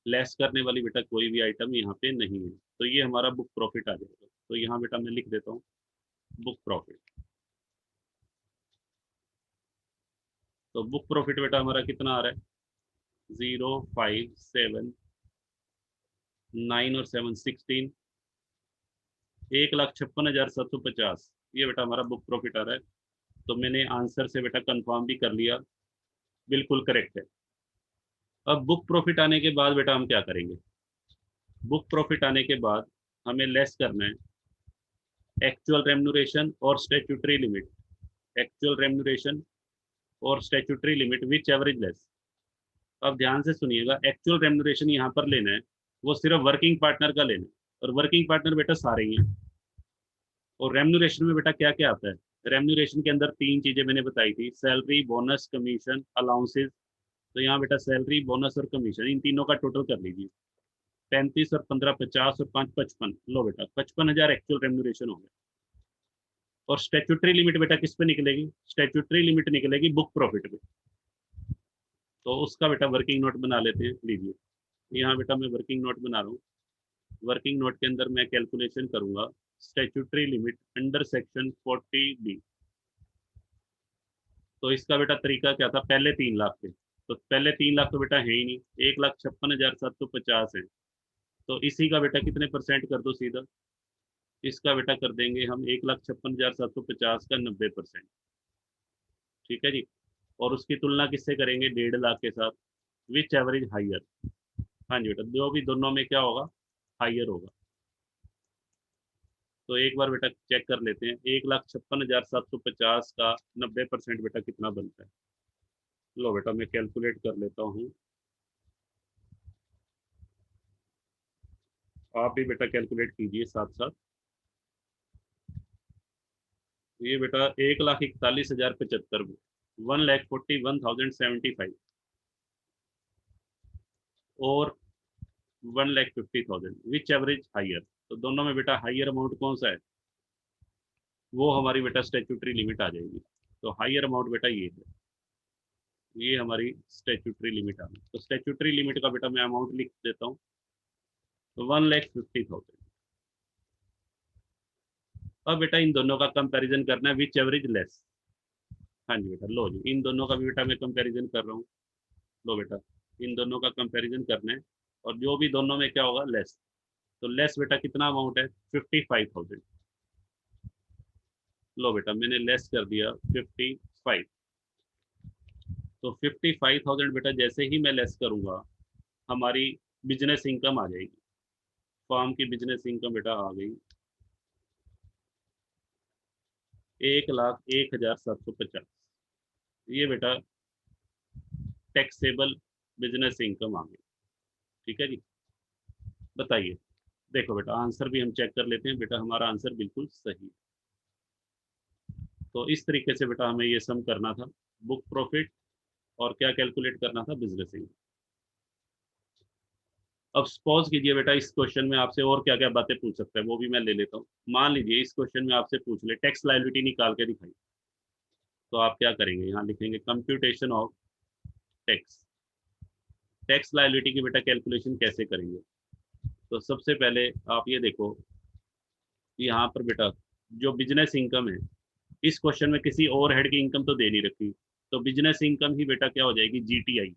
लेस करने वाली बेटा कोई भी आइटम यहाँ पे नहीं है, तो ये हमारा बुक प्रॉफिट आ जाएगा। तो यहाँ बेटा मैं लिख देता हूँ बुक प्रॉफिट। तो बुक प्रॉफिट बेटा हमारा कितना आ रहा है, 0, 5, 7, 9 और 7, 16, 1,56,750, ये बेटा हमारा बुक प्रॉफिट आ रहा है। तो मैंने आंसर से बेटा कंफर्म भी कर लिया, बिल्कुल करेक्ट है। अब बुक प्रॉफिट आने के बाद बेटा हम क्या करेंगे, बुक प्रॉफिट आने के बाद हमें लेस करना है एक्चुअल रेम्यूनरेशन और स्टैट्यूटरी लिमिट, एक्चुअल रेम्यूनरेशन और statutory limit which average less. अब ध्यान से सुनिएगा, एक्चुअल रेम्यूनरेशन यहाँ पर लेना है, वो सिर्फ वर्किंग पार्टनर का लेना है, और वर्किंग पार्टनर बेटा सारे ही हैं। और रेम्यूनरेशन में बेटा क्या क्या आता है, रेम्यूनरेशन के अंदर तीन चीजें मैंने बताई थी, सैलरी, बोनस, कमीशन, अलाउंसेज। तो यहाँ बेटा सैलरी, बोनस और कमीशन, इन तीनों का टोटल कर लीजिए, 35 और 15 50 और 5 55, लो बेटा 55,000 एक्चुअल रेम्यूनरेशन हो गया। और स्टैट्यूटरी लिमिट बेटा किस पे निकलेगी, स्टैट्यूटरी लिमिट निकलेगी बुक प्रॉफिट पे। तो उसका बेटा वर्किंग नोट बना लेते हैं, लीजिए यहाँ बेटा मैं वर्किंग नोट बना रहा हूँ। वर्किंग नोट के अंदर मैं कैलकुलेशन करूंगा statutory limit under section 40B। तो इसका बेटा तरीका क्या था, पहले 3 लाख थे, तो पहले 3 लाख तो बेटा है ही नहीं, 1,56,750 है। तो इसी का बेटा कितने परसेंट कर दो सीधा, इसका बेटा कर देंगे हम 1,56,750 का 90%। ठीक है जी। और उसकी तुलना किससे करेंगे, 1.5 लाख के साथ, विच एवरेज हाइयर। हाँ जी बेटा, जो भी दोनों में क्या होगा, हाइयर होगा। तो एक बार बेटा चेक कर लेते हैं, 1,56,750 का 90% बेटा कितना बनता है। लो बेटा मैं कैलकुलेट कर लेता हूँ, आप भी बेटा कैलकुलेट कीजिए साथ साथ। ये बेटा 1,41,075, 1,41,075 और 1,50,000, विच एवरेज हाइयर। तो दोनों में बेटा हाइयर अमाउंट कौन सा है, वो हमारी बेटा स्टैट्यूटरी लिमिट आ जाएगी। तो हाइयर अमाउंट बेटा ये है, ये हमारी स्टैट्यूटरी लिमिट आ गई। तो स्टैट्यूटरी लिमिट का बेटा मैं अमाउंट लिख देता हूँ, तो 1,50,000। अब बेटा इन दोनों का कंपैरिजन करना है विच एवरेज लेस। हाँ जी बेटा, लो जी इन दोनों का भी बेटा मैं कंपैरिजन कर रहा हूँ। लो बेटा इन दोनों का कंपैरिजन करना है, और जो भी दोनों में क्या होगा, लेस। तो लेस बेटा कितना अमाउंट है, 55,000। लो बेटा मैंने लेस कर दिया 55। तो 55,000 बेटा जैसे ही मैं लेस करूंगा, हमारी बिजनेस इनकम आ जाएगी, फॉर्म की बिजनेस इनकम बेटा आ गई 1,01,750। ये बेटा टैक्सेबल बिजनेस इनकम आ गई। ठीक है जी, बताइए। देखो बेटा आंसर भी हम चेक कर लेते हैं, बेटा हमारा आंसर बिल्कुल सही। तो इस तरीके से बेटा हमें ये सम करना था, बुक प्रॉफिट और क्या कैलकुलेट करना था, बिजनेस इनकम। अब सपोज कीजिए बेटा इस क्वेश्चन में आपसे और क्या क्या बातें पूछ सकता है, वो भी मैं ले लेता हूँ। मान लीजिए इस क्वेश्चन में आपसे पूछ ले टैक्स लायबिलिटी निकाल के दिखाई, तो आप क्या करेंगे, यहाँ लिखेंगे computation of tax. Tax liability की बेटा कैलकुलेशन कैसे करेंगे। तो सबसे पहले आप ये देखो, यहाँ पर बेटा जो बिजनेस इनकम है, इस क्वेश्चन में किसी और हेड की इनकम तो दे नहीं रखी, तो बिजनेस इनकम ही बेटा क्या हो जाएगी, जीटीआई।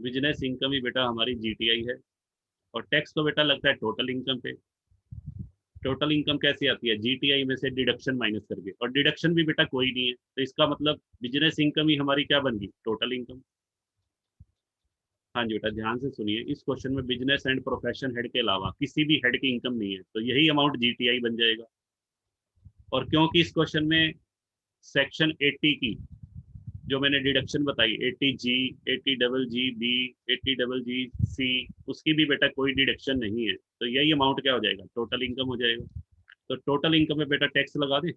बिजनेस इनकम ही बेटा हमारी जीटीआई है। और टैक्स तो बेटा लगता है टोटल इनकम पे। टोटल इनकम कैसे आती है, जीटीआई में से डिडक्शन माइनस करके, और डिडक्शन भी बेटा कोई नहीं है, तो इसका मतलब बिजनेस इनकम ही हमारी क्या बन गई, टोटल इनकम। हाँ जी बेटा ध्यान से सुनिए, इस क्वेश्चन में बिजनेस एंड प्रोफेशन हेड के अलावा किसी भी हेड की इनकम नहीं है, तो यही अमाउंट जीटीआई बन जाएगा। और क्योंकि इस क्वेश्चन में सेक्शन 80 की जो मैंने डिडक्शन बताई, 80G, 80GG B, 80GG C, उसकी भी बेटा कोई डिडक्शन नहीं है, तो यही अमाउंट क्या हो जाएगा, टोटल इनकम हो जाएगा। तो टोटल इनकम में बेटा टैक्स लगा दे।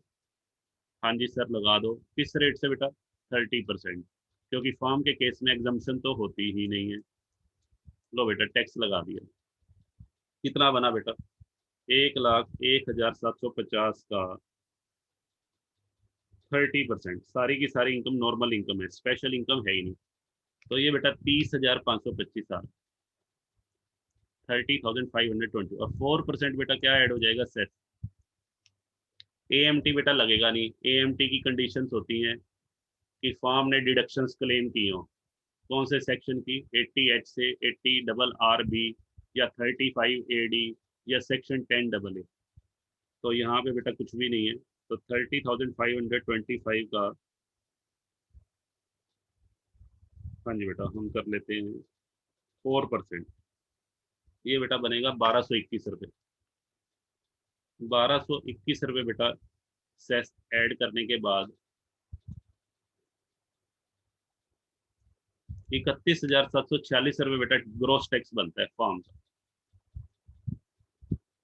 हाँ जी सर लगा दो, किस रेट से बेटा, 30%, क्योंकि फॉर्म के केस में एग्जाम्पशन तो होती ही नहीं है। लो बेटा टैक्स लगा दिया, कितना बना बेटा, 1,01,750 का 30%, सारी की सारी इनकम नॉर्मल इनकम है, स्पेशल इनकम है ही नहीं। तो ये बेटा 30,525 आ रहा है। 30,520 और 4% बेटा क्या ऐड हो जाएगा, सेस। एएमटी बेटा लगेगा नहीं। एएमटी की कंडीशंस होती हैं कि फॉर्म ने डिडक्शंस क्लेम की हो, कौन से सेक्शन की, 80H से, 80 डबल आर बी, या 35 AD, या सेक्शन 10 AA। तो यहाँ पे बेटा कुछ भी नहीं है। तो 30,525 का, हाँ जी बेटा हम कर लेते हैं 4%, ये बेटा बनेगा 1221 रुपये। 1221 रुपये बेटा सेस ऐड करने के बाद 31,746 रुपये बेटा ग्रोस टैक्स बनता है फॉर्म का।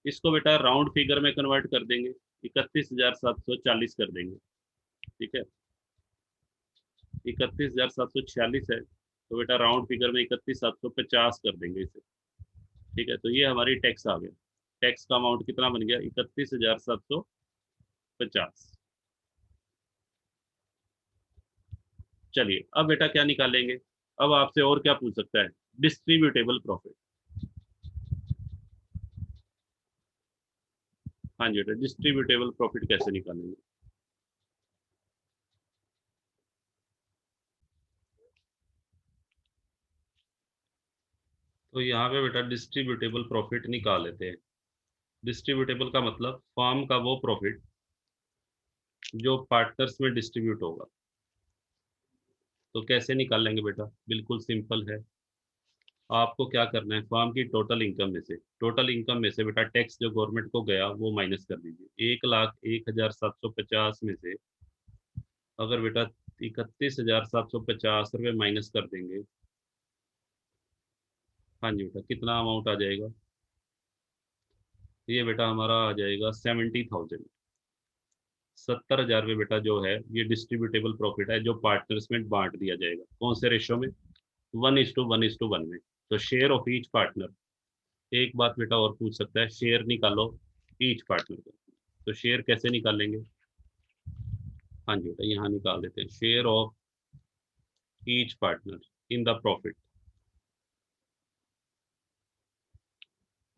इसको बेटा राउंड फिगर में कन्वर्ट कर देंगे, 31,740 कर देंगे। ठीक है, 31,746 है तो बेटा राउंड फिगर में 31,750 कर देंगे इसे। ठीक है, तो ये हमारी टैक्स आ गया। टैक्स का अमाउंट कितना बन गया, 31,750। चलिए अब बेटा क्या निकालेंगे, अब आपसे और क्या पूछ सकता है, डिस्ट्रीब्यूटेबल प्रॉफिट। हाँ जी बेटा, डिस्ट्रीब्यूटेबल प्रॉफिट कैसे निकालेंगे। तो यहाँ पे बेटा डिस्ट्रीब्यूटेबल प्रॉफिट निकाल लेते हैं। डिस्ट्रीब्यूटेबल का मतलब फर्म का वो प्रॉफिट जो पार्टनर्स में डिस्ट्रीब्यूट होगा। तो कैसे निकालेंगे बेटा, बिल्कुल सिंपल है। आपको क्या करना है, फर्म की टोटल इनकम में से बेटा टैक्स जो गवर्नमेंट को गया वो माइनस कर दीजिए। 1,01,750 में से अगर बेटा 31,750 रुपये माइनस कर देंगे, हाँ जी बेटा कितना अमाउंट आ जाएगा, ये बेटा हमारा आ जाएगा 70,000। 70,000 रुपये बेटा जो है ये डिस्ट्रीब्यूटेबल प्रॉफिट है जो पार्टनर्स में बांट दिया जाएगा। कौन से रेशो में, 1:1:1 में। तो शेयर ऑफ ईच पार्टनर। एक बात बेटा और पूछ सकता है, शेयर निकालो ईच पार्टनर का। तो शेयर कैसे निकालेंगे, हाँ जी बेटा यहाँ निकाल देते हैं, share of each partner in the profit.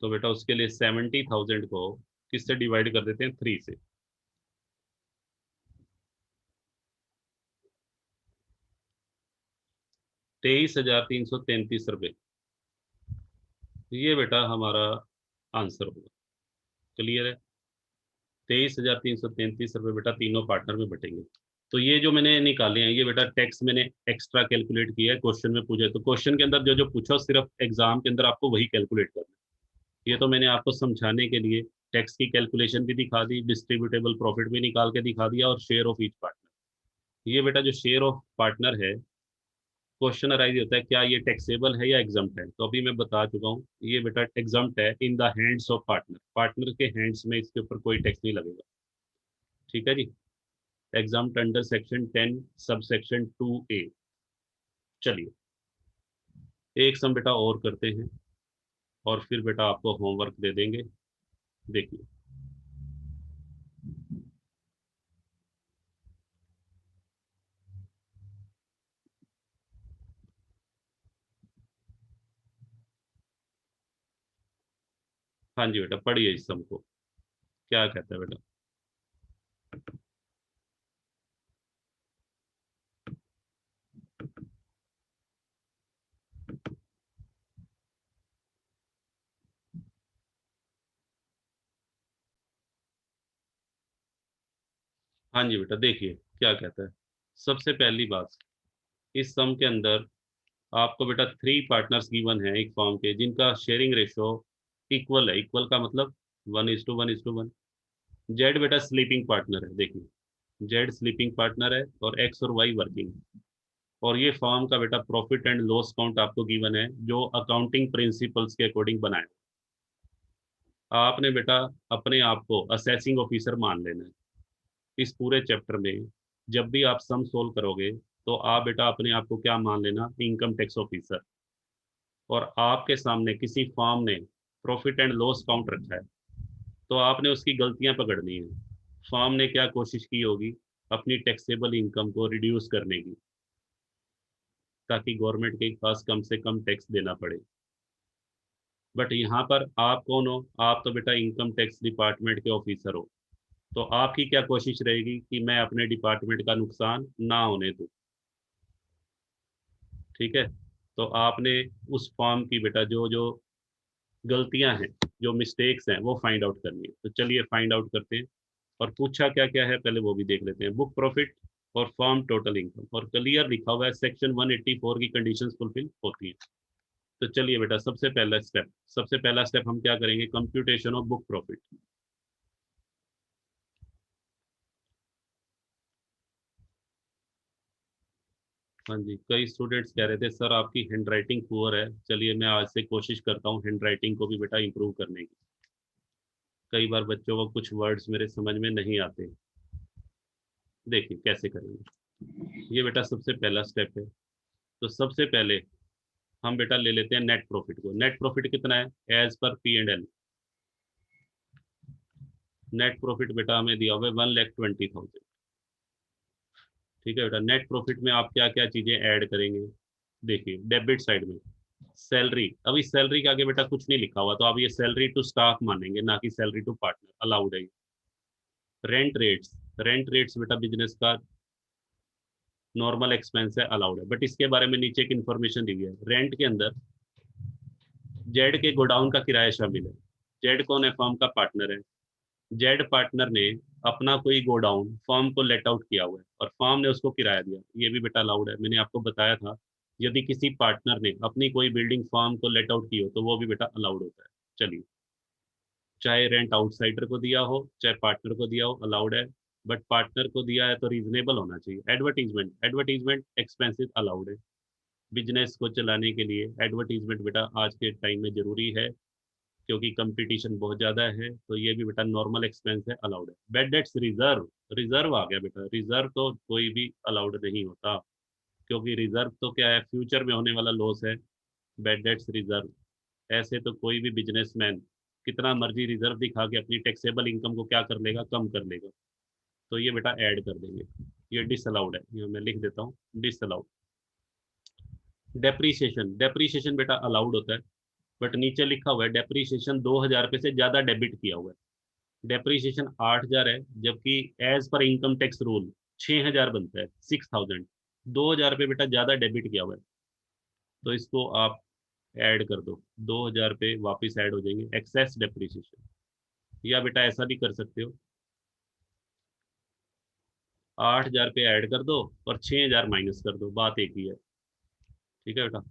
तो बेटा उसके लिए 70,000 को किससे डिवाइड कर देते हैं, 3 से। 23,333 रुपये, ये बेटा हमारा आंसर होगा। क्लियर है, 23,333 रुपये बेटा तीनों पार्टनर में बटेंगे। तो ये जो मैंने निकाले हैं ये बेटा टैक्स मैंने एक्स्ट्रा कैलकुलेट किया है, क्वेश्चन में पूछा है तो क्वेश्चन के अंदर जो जो पूछा सिर्फ एग्जाम के अंदर आपको वही कैलकुलेट करना है। ये तो मैंने आपको समझाने के लिए टैक्स की कैलकुलेशन भी दिखा दी, डिस्ट्रीब्यूटेबल प्रॉफिट भी निकाल के दिखा दिया, और शेयर ऑफ ईच पार्टनर। ये बेटा जो शेयर ऑफ पार्टनर है, क्वेश्चन अराइज होता है क्या ये टैक्सेबल है या एग्जम्प्ट है, तो अभी मैं बता चुका हूँ ये बेटा एग्जम्प्ट है in the hands of partner. Partner के हैंड्स में इसके ऊपर कोई टैक्स नहीं लगेगा। ठीक है जी, exempt under section 10 sub section 2A। चलिए एक सम बेटा और करते हैं और फिर बेटा आपको होमवर्क दे देंगे। देखिए, हाँ जी बेटा पढ़िए इस सम को, क्या कहता है बेटा। हाँ जी बेटा देखिए क्या कहता है। सबसे पहली बात, इस सम के अंदर आपको बेटा 3 पार्टनर्स गिवन है एक फॉर्म के जिनका शेयरिंग रेशो इक्वल है। इक्वल का मतलब 1:1:1। जेड बेटा स्लीपिंग पार्टनर है, देखिए जेड स्लीपिंग पार्टनर है और एक्स और वाई वर्किंग। और ये फॉर्म का बेटा प्रॉफिट एंड लॉस काउंट आपको गिवन है जो अकाउंटिंग प्रिंसिपल्स के अकॉर्डिंग बनाया। आपने बेटा अपने आप को असेसिंग ऑफिसर मान लेना है। इस पूरे चैप्टर में जब भी आप सम सोल्व करोगे तो आप बेटा अपने आप को क्या मान लेना, इनकम टैक्स ऑफिसर। और आपके सामने किसी फॉर्म ने प्रॉफिट एंड लॉस काउंट रखा है तो आपने उसकी गलतियां पकड़नी है। फॉर्म ने क्या कोशिश की होगी, अपनी टैक्सेबल इनकम को रिड्यूस करने की, ताकि गवर्नमेंट के पास कम से कम टैक्स देना पड़े। बट यहाँ पर आप कौन हो? आप तो बेटा इनकम टैक्स डिपार्टमेंट के ऑफिसर हो। तो आपकी क्या कोशिश रहेगी कि मैं अपने डिपार्टमेंट का नुकसान ना होने दूं। ठीक है। तो आपने उस फॉर्म की बेटा जो जो गलतियां हैं, जो मिस्टेक्स हैं, वो फाइंड आउट करनी है। तो चलिए फाइंड आउट करते हैं। और पूछा क्या क्या है पहले वो भी देख लेते हैं। बुक प्रॉफिट और फॉर्म टोटल इनकम, और क्लियर लिखा हुआ है सेक्शन 184 की कंडीशंस फुलफिल होती है। तो चलिए बेटा सबसे पहला स्टेप हम क्या करेंगे? Computation of book profit. हाँ जी, कई स्टूडेंट्स कह रहे थे सर आपकी हैंड राइटिंग पुअर है। चलिए मैं आज से कोशिश करता हूँ हैंड राइटिंग को भी बेटा इंप्रूव करने की। कई बार बच्चों को कुछ वर्ड्स मेरे समझ में नहीं आते। देखिए कैसे करेंगे। ये बेटा सबसे पहला स्टेप है। तो सबसे पहले हम बेटा ले लेते हैं नेट प्रॉफिट को। नेट प्रॉफिट कितना है as per P&L? Net profit बेटा हमें दिया हुआ है 1,20,000। ठीक है बेटा, नेट प्रॉफिट में आप क्या क्या चीजें ऐड करेंगे? देखिए डेबिट साइड में सैलरी, अभी सैलरी के आगे बेटा कुछ नहीं लिखा हुआ, तो आप ये सैलरी टू स्टाफ मानेंगे, ना कि सैलरी टू पार्टनर। अलाउड है। रेंट रेट्स, रेंट रेट्स बेटा बिजनेस का नॉर्मल एक्सपेंस है, अलाउड है। बट इसके बारे में नीचे एक इन्फॉर्मेशन दी है। रेंट के अंदर जेड के गोडाउन का किराया शामिल है। जेड कौन है? फर्म का पार्टनर है। जेड पार्टनर ने अपना कोई गोडाउन फर्म को लेट आउट किया हुआ है और फर्म ने उसको किराया दिया, ये भी बेटा अलाउड है। मैंने आपको बताया था यदि किसी पार्टनर ने अपनी कोई बिल्डिंग फर्म को लेट आउट की हो तो वो भी बेटा अलाउड होता है। चलिए, चाहे रेंट आउटसाइडर को दिया हो चाहे पार्टनर को दिया हो, अलाउड है। बट पार्टनर को दिया है तो रीजनेबल होना चाहिए। एडवर्टीजमेंट, एडवर्टीजमेंट एक्सपेंसिव अलाउड है। बिजनेस को चलाने के लिए एडवर्टीजमेंट बेटा आज के टाइम में जरूरी है, क्योंकि कंपटीशन बहुत ज़्यादा है। तो ये भी बेटा नॉर्मल एक्सपेंस है, अलाउड है। बैड डेट्स रिजर्व, रिजर्व आ गया बेटा। रिजर्व तो कोई भी अलाउड नहीं होता, क्योंकि रिजर्व तो क्या है? फ्यूचर में होने वाला लॉस है। बैड डेट्स रिजर्व, ऐसे तो कोई भी बिजनेसमैन कितना मर्जी रिजर्व दिखा के अपनी टैक्सेबल इनकम को क्या कर लेगा? कम कर लेगा। तो ये बेटा ऐड कर देंगे। ये डिसअलाउड है, ये मैं लिख देता हूँ डिसअलाउड। डेप्रीशिएशन, डेप्रीशिएशन बेटा अलाउड होता है। बट नीचे लिखा हुआ है डेप्रीशिएशन 2,000 रुपये से ज़्यादा डेबिट किया हुआ है। डेप्रीशिएशन 8,000 है, जबकि as per income tax rule 6,000 बनता है, 6,000। 2,000 रुपये बेटा ज़्यादा डेबिट किया हुआ है, तो इसको आप ऐड कर दो। 2,000 रुपये वापिस ऐड हो जाएंगे एक्सेस डेप्रीशिएशन। या बेटा ऐसा भी कर सकते हो, 8,000 रुपये ऐड कर दो और 6,000 माइनस कर दो, बात एक ही है। ठीक है बेटा।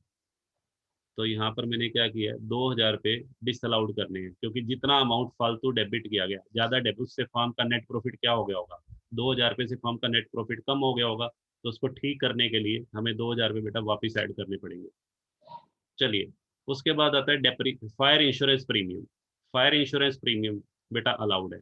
तो यहाँ पर मैंने क्या किया है, 2,000 रुपये डिसअलाउड करने हैं, क्योंकि जितना अमाउंट फालतू डेबिट किया गया, ज़्यादा डेबिट, उससे फर्म का नेट प्रॉफिट क्या हो गया होगा? 2,000 रुपये से फर्म का नेट प्रॉफिट कम हो गया होगा। तो उसको ठीक करने के लिए हमें 2,000 रुपये बेटा वापिस ऐड करने पड़ेंगे। चलिए, उसके बाद आता है डेप्री fire insurance premium. Fire insurance premium बेटा अलाउड है।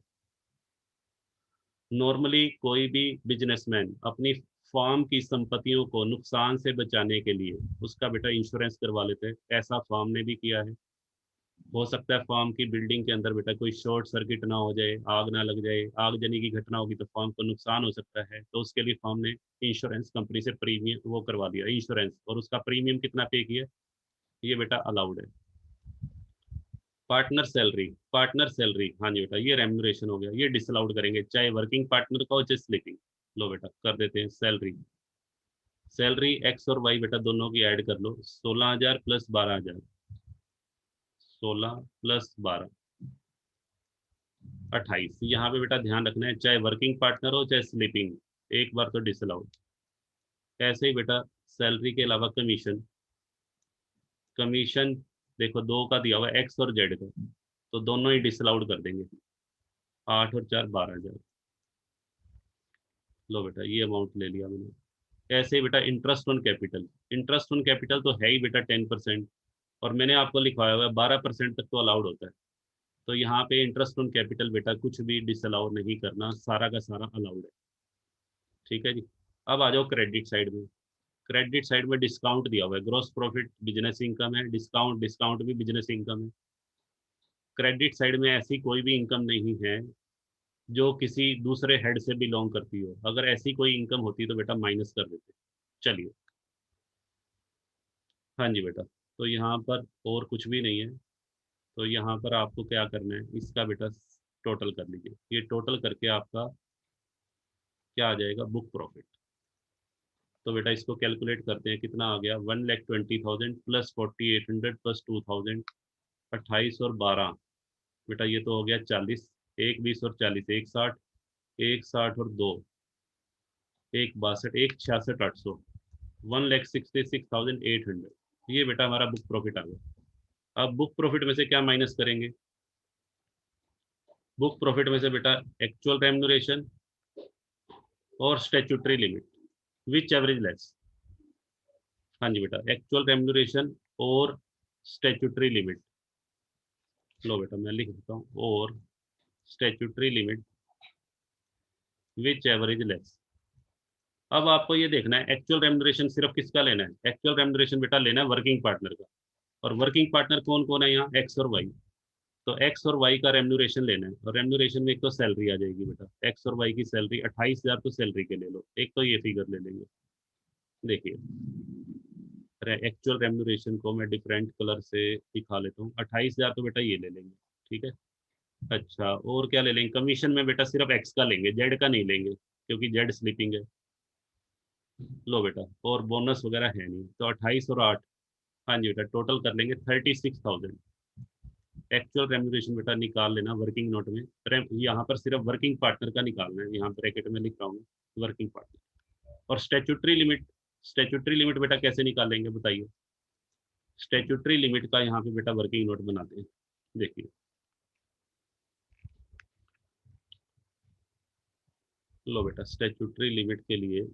नॉर्मली कोई भी बिजनेसमैन अपनी फार्म की संपत्तियों को नुकसान से बचाने के लिए उसका बेटा इंश्योरेंस करवा लेते हैं। ऐसा फार्म ने भी किया है। हो सकता है फार्म की बिल्डिंग के अंदर बेटा कोई शॉर्ट सर्किट ना हो जाए, आग ना लग जाए, आगजनी की घटना होगी तो फार्म को नुकसान हो सकता है। तो उसके लिए फार्म ने इंश्योरेंस कंपनी से प्रीमियम वो करवा दिया इंश्योरेंस, और उसका प्रीमियम कितना पे किया, ये बेटा अलाउड है। पार्टनर सैलरी, पार्टनर सैलरी, हाँ जी बेटा ये रेम्यूनरेशन हो गया, ये डिसअलाउड करेंगे, चाहे वर्किंग पार्टनर का हो चाहे स्लीपिंग। लो बेटा कर देते हैं सैलरी। सैलरी एक्स और वाई बेटा दोनों की ऐड कर लो। 16,000 प्लस 12,000, 16 प्लस 12, 28। यहाँ पे बेटा ध्यान रखना है, चाहे वर्किंग पार्टनर हो चाहे स्लीपिंग, एक बार तो डिसअलाउड। ऐसे ही बेटा सैलरी के अलावा कमीशन, कमीशन देखो दो का दिया हुआ है, एक्स और जेड का, तो दोनों ही डिसअलाउड कर देंगे। 8 और 4 12,000। लो बेटा ये अमाउंट ले लिया मैंने। ऐसे ही बेटा interest on capital, interest on capital तो है ही बेटा 10%, और मैंने आपको लिखवाया हुआ है 12% तक तो अलाउड होता है। तो यहाँ पे इंटरेस्ट ऑन कैपिटल बेटा कुछ भी डिसअलाउ नहीं करना, सारा का सारा अलाउड है। ठीक है जी। अब आ जाओ क्रेडिट साइड में। क्रेडिट साइड में डिस्काउंट दिया हुआ है। ग्रॉस प्रॉफिट बिजनेस इनकम है, डिस्काउंट, डिस्काउंट भी बिजनेस इनकम है। क्रेडिट साइड में ऐसी कोई भी इनकम नहीं है जो किसी दूसरे हेड से बिलोंग करती हो। अगर ऐसी कोई इनकम होती तो बेटा माइनस कर देते। चलिए, हाँ जी बेटा। तो यहाँ पर और कुछ भी नहीं है। तो यहाँ पर आपको क्या करना है, इसका बेटा टोटल कर लीजिए। ये टोटल करके आपका क्या आ जाएगा, बुक प्रॉफिट। तो बेटा इसको कैलकुलेट करते हैं, कितना आ गया, 1,20,000 प्लस 4,800 प्लस 2,000, 28 और 12, बेटा ये तो हो गया 40, एक 20 और 40, एक 60, एक 60 और 2, एक 62, एक 66,800, 1,66,800। ये बेटा हमारा बुक प्रॉफिट आ गया। अब बुक प्रॉफिट में से क्या माइनस करेंगे, बुक प्रॉफिट में से बेटा एक्चुअल रेम्यूनरेशन और स्टैट्यूटरी लिमिट, विच एवरेज लेस। हाँ जी बेटा, एक्चुअल रेम्यूनरेशन और स्टैट्यूटरी लिमिट। लो बेटा मैं लिख देता हूँ, और statutory limit which average less. अब आपको ये देखना है एक्चुअल रेम्यूनरेशन सिर्फ किसका लेना है, एक्चुअल रेम्यूनरेशन बेटा लेना है वर्किंग पार्टनर का। और वर्किंग पार्टनर कौन कौन है यहाँ, एक्स और वाई। तो एक्स और वाई का रेम्यूनरेशन लेना है, और रेम्यूनरेशन में एक तो सैलरी आ जाएगी बेटा, एक्स और वाई की सैलरी 28,000 तो सैलरी के ले लो, एक तो ये फिगर ले लेंगे। देखिए एक्चुअल रेम्यूनरेशन को मैं डिफरेंट कलर से दिखा लेता हूँ, 28,000 तो बेटा ये ले लेंगे, ठीक है। अच्छा और क्या ले लेंगे, कमीशन में बेटा सिर्फ एक्स का लेंगे, जेड का नहीं लेंगे क्योंकि जेड स्लीपिंग है। लो बेटा, और बोनस वगैरह है नहीं, तो 28 और 8, हाँ जी बेटा टोटल कर लेंगे 36,000। एक्चुअल रेम्यूनरेशन बेटा निकाल लेना वर्किंग नोट में, यहाँ पर सिर्फ वर्किंग पार्टनर का निकालना है, यहाँ ब्रैकेट में लिख रहा हूँ वर्किंग पार्टनर। और स्टैट्यूटरी लिमिट, स्टैट्यूटरी लिमिट बेटा कैसे निकालेंगे बताइए। स्टैट्यूटरी लिमिट का यहाँ पे बेटा वर्किंग नोट बनाते हैं। देखिए लो बेटा, स्टैट्यूटरी लिमिट के लिए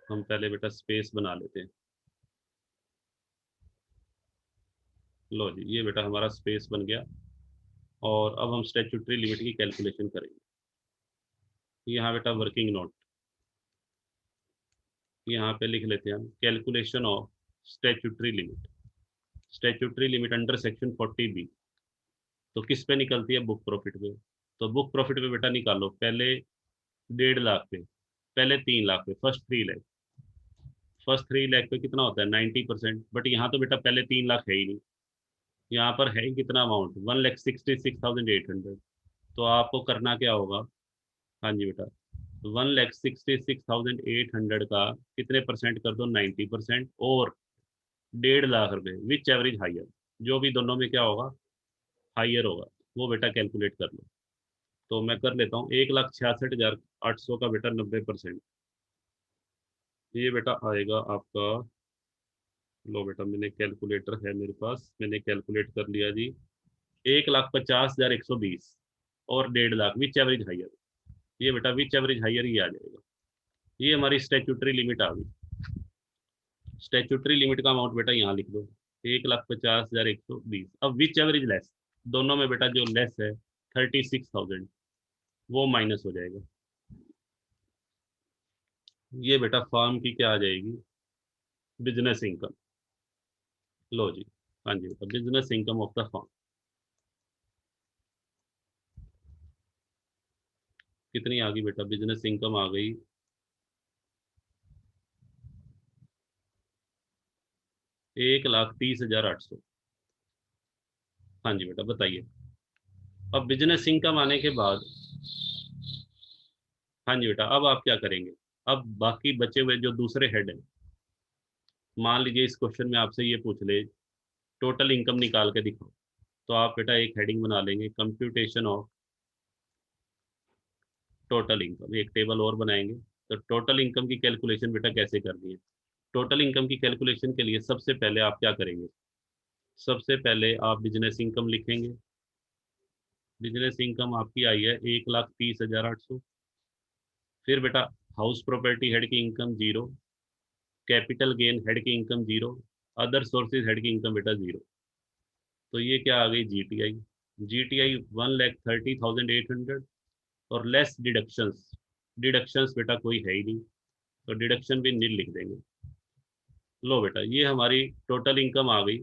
हम पहले बेटा स्पेस बना लेते हैं। लो जी, ये बेटा हमारा स्पेस बन गया। और अब हम स्टैट्यूटरी लिमिट की कैलकुलेशन करेंगे। यहाँ बेटा वर्किंग नोट, यहाँ पे लिख लेते हैं हम calculation of statutory limit. Statutory limit under section 40B। तो किस पे निकलती है, बुक प्रॉफिट पे। तो बुक प्रॉफिट पे बेटा निकालो, पहले 1.5 लाख पे, पहले 3 लाख पे, फर्स्ट 3 लाख। फर्स्ट 3 लाख पे कितना होता है 90%, बट यहाँ तो बेटा पहले 3 लाख है ही नहीं, यहाँ पर है ही कितना अमाउंट, 1,66,800। तो आपको करना क्या होगा, हाँ जी बेटा 1,66,800 का कितने परसेंट कर दो, 90%, और 1.5 लाख रुपए विच एवरेज हाइयर, जो भी दोनों में क्या होगा, हाइयर होगा, वो बेटा कैलकुलेट कर लो। तो मैं कर लेता हूँ, 1,66,800 का बेटा 90%, ये बेटा आएगा आपका। लो बेटा मैंने कैलकुलेटर है मेरे पास, मैंने कैलकुलेट कर लिया जी, 1,50,120 और 1.5 लाख विच एवरेज हाइयर। ये बेटा विच एवरेज हाइयर ही आ जाएगा। ये हमारी स्टैट्यूटरी लिमिट आ गई। स्टैट्यूटरी लिमिट का अमाउंट बेटा यहाँ लिख दो, 1,50,120। अब विच एवरेज लेस, दोनों में बेटा जो लेस है 36,000, वो माइनस हो जाएगा। ये बेटा फार्म की क्या आ जाएगी, बिजनेस इनकम। लो जी, हाँ जी बेटा business income of the firm कितनी आ गई बेटा, बिजनेस इनकम आ गई 1,30,800। हाँ जी बेटा बताइए। अब बिजनेस इनकम आने के बाद, हाँ जी बेटा अब आप क्या करेंगे, अब बाकी बचे हुए जो दूसरे हेड हैं, मान लीजिए इस क्वेश्चन में आपसे ये पूछ ले टोटल इनकम निकाल के दिखाओ, तो आप बेटा एक हेडिंग बना लेंगे, कंप्यूटेशन ऑफ टोटल इनकम, एक टेबल और बनाएंगे। तो टोटल इनकम की कैलकुलेशन बेटा कैसे करनी है, टोटल इनकम की कैलकुलेशन के लिए सबसे पहले आप क्या करेंगे, सबसे पहले आप बिजनेस इनकम लिखेंगे। बिजनेस इनकम आपकी आई है 1,30,800। फिर बेटा हाउस प्रॉपर्टी हेड की income zero, capital gain head की income zero, other sources head की इनकम बेटा जीरो। तो ये क्या आ गई, जीटीआई। जीटीआई 1,30,800, और लेस डिडक्शंस, डिडक्शंस बेटा कोई है ही नहीं, तो डिडक्शन भी नील लिख देंगे। लो बेटा ये हमारी टोटल इनकम आ गई,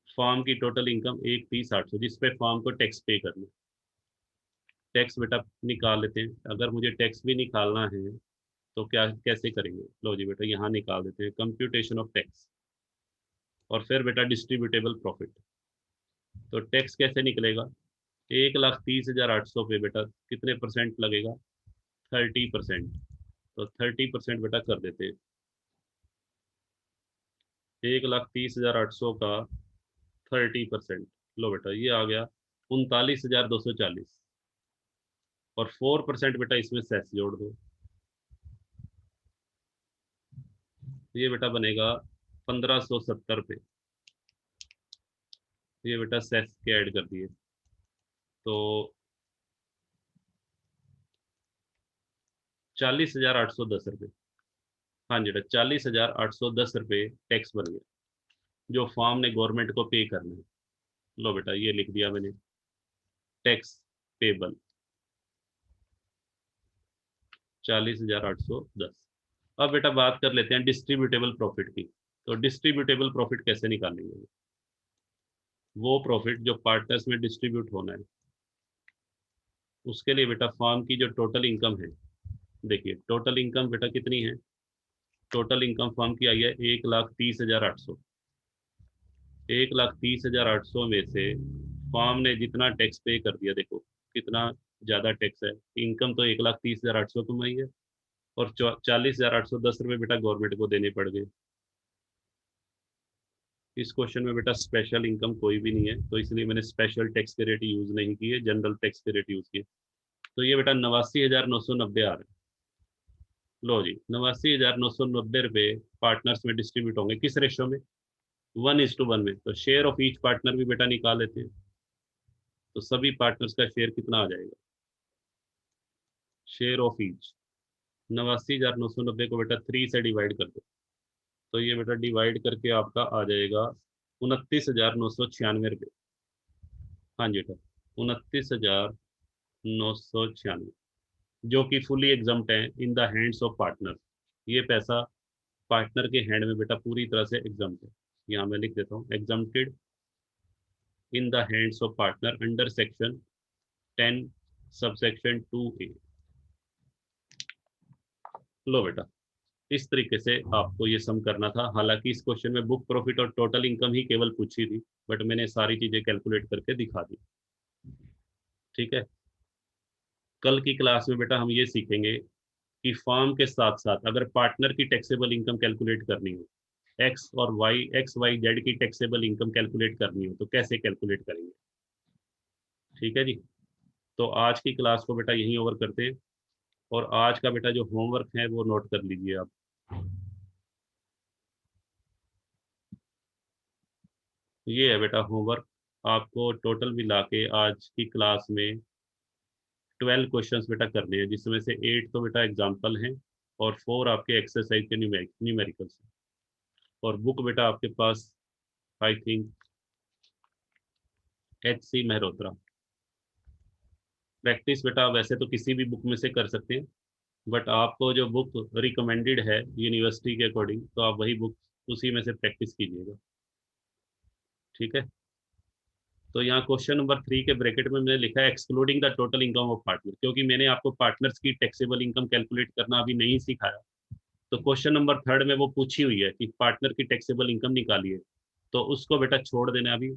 फॉर्म की टोटल इनकम 1,30,800, जिसपे फॉर्म को टैक्स पे करना। टैक्स बेटा निकाल लेते हैं, अगर मुझे टैक्स भी निकालना है तो क्या कैसे करेंगे? लो जी बेटा यहाँ निकाल देते हैं कंप्यूटेशन ऑफ टैक्स, और फिर बेटा डिस्ट्रीब्यूटेबल प्रॉफिट। तो टैक्स कैसे निकलेगा? 1,30,800 पे बेटा कितने परसेंट लगेगा? 30%। तो 30% बेटा कर देते हैं। 1,30,800 का 30%, लो बेटा ये आ गया 39,240, और 4% बेटा इसमें सेस जोड़ दो, ये बेटा बनेगा 1,570 पे। ये बेटा सेस के ऐड कर दिए, तो 40,810 रुपये। हाँ जी बेटा 40,810 रुपये टैक्स बन गया, जो फॉर्म ने गवर्नमेंट को पे करना है। लो बेटा ये लिख दिया मैंने, टैक्स पेबल 40,810। अब बेटा बात कर लेते हैं डिस्ट्रीब्यूटेबल प्रॉफिट की। तो डिस्ट्रीब्यूटेबल प्रॉफिट कैसे निकालेंगे? वो प्रॉफिट जो पार्टनर्स में डिस्ट्रीब्यूट होना है, उसके लिए बेटा फर्म की जो टोटल इनकम है, देखिए टोटल इनकम बेटा कितनी है? टोटल इनकम फर्म की आई है 1,30,800। 1,30,800 में से फर्म ने जितना टैक्स पे कर दिया, देखो कितना ज्यादा टैक्स है। इनकम तो 1,30,800 कमाई है, और 40,810 रुपये बेटा गवर्नमेंट को देने पड़ गए। इस क्वेश्चन में बेटा स्पेशल इनकम कोई भी नहीं है, तो इसलिए मैंने स्पेशल टैक्स के रेट यूज नहीं किए, जनरल टैक्स के रेट यूज किए। तो ये बेटा 89,990 आ रहा है। लो जी 89,990 रुपये पार्टनर्स में डिस्ट्रीब्यूट होंगे, किस रेशो में? 1:1 में। तो शेयर ऑफ ईच पार्टनर भी बेटा निकाल लेते हैं। तो सभी पार्टनर्स का शेयर कितना आ जाएगा? शेयर ऑफ ईच 89,990 को बेटा 3 से डिवाइड कर दो, तो ये बेटा डिवाइड करके आपका आ जाएगा 29,996 रुपये। हाँ जी बेटा 29,996, जो कि फुली एग्जम्प्ट है in the hands of partner. ये पैसा पार्टनर के हैंड में बेटा पूरी तरह से एग्जम्प्ट है। यहाँ मैं लिख देता हूँ exempted in the hands of partner under section 10 subsection 2A। लो बेटा इस तरीके से आपको ये सम करना था। हालांकि इस क्वेश्चन में बुक प्रॉफिट और टोटल इनकम ही केवल पूछी थी, बट मैंने सारी चीजें कैलकुलेट करके दिखा दी। ठीक है, कल की क्लास में बेटा हम ये सीखेंगे कि फर्म के साथ साथ अगर पार्टनर की टैक्सेबल इनकम कैलकुलेट करनी हो, एक्स वाई जेड की टैक्सेबल इनकम कैलकुलेट करनी हो, तो कैसे कैलकुलेट करेंगे। ठीक है जी, तो आज की क्लास को बेटा यहीं ओवर करते हैं, और आज का बेटा जो होमवर्क है वो नोट कर लीजिए आप। ये है बेटा होमवर्क, आपको टोटल मिला के आज की क्लास में 12 क्वेश्चंस बेटा करने हैं, जिसमें से 8 तो बेटा एग्जाम्पल हैं, और 4 आपके एक्सरसाइज के न्यूमेरिकल्स हैं। और बुक बेटा आपके पास I think HC Mehrotra. Practice बेटा वैसे तो किसी भी बुक में से कर सकते हैं, बट आपको जो बुक रिकमेंडेड है यूनिवर्सिटी के अकॉर्डिंग, तो आप वही बुक उसी में से प्रैक्टिस कीजिएगा। ठीक है, तो यहाँ क्वेश्चन नंबर 3 के ब्रैकेट में मैंने लिखा है excluding the total income of partner, क्योंकि मैंने आपको पार्टनर्स की टैक्सेबल इनकम कैलकुलेट करना अभी नहीं सिखाया। तो क्वेश्चन नंबर 3 में वो पूछी हुई है कि पार्टनर की टैक्सेबल इनकम निकालिए, तो उसको बेटा छोड़ देना अभी।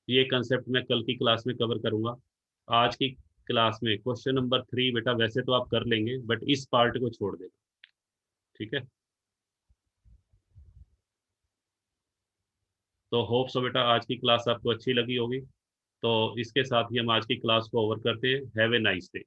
ये कंसेप्ट मैं कल की क्लास में कवर करूंगा। आज की क्लास में क्वेश्चन नंबर 3 बेटा वैसे तो आप कर लेंगे, बट इस पार्ट को छोड़ देना। ठीक है, तो होप सो बेटा आज की क्लास आपको अच्छी लगी होगी। तो इसके साथ ही हम आज की क्लास को ओवर करते हैं। Have a nice day.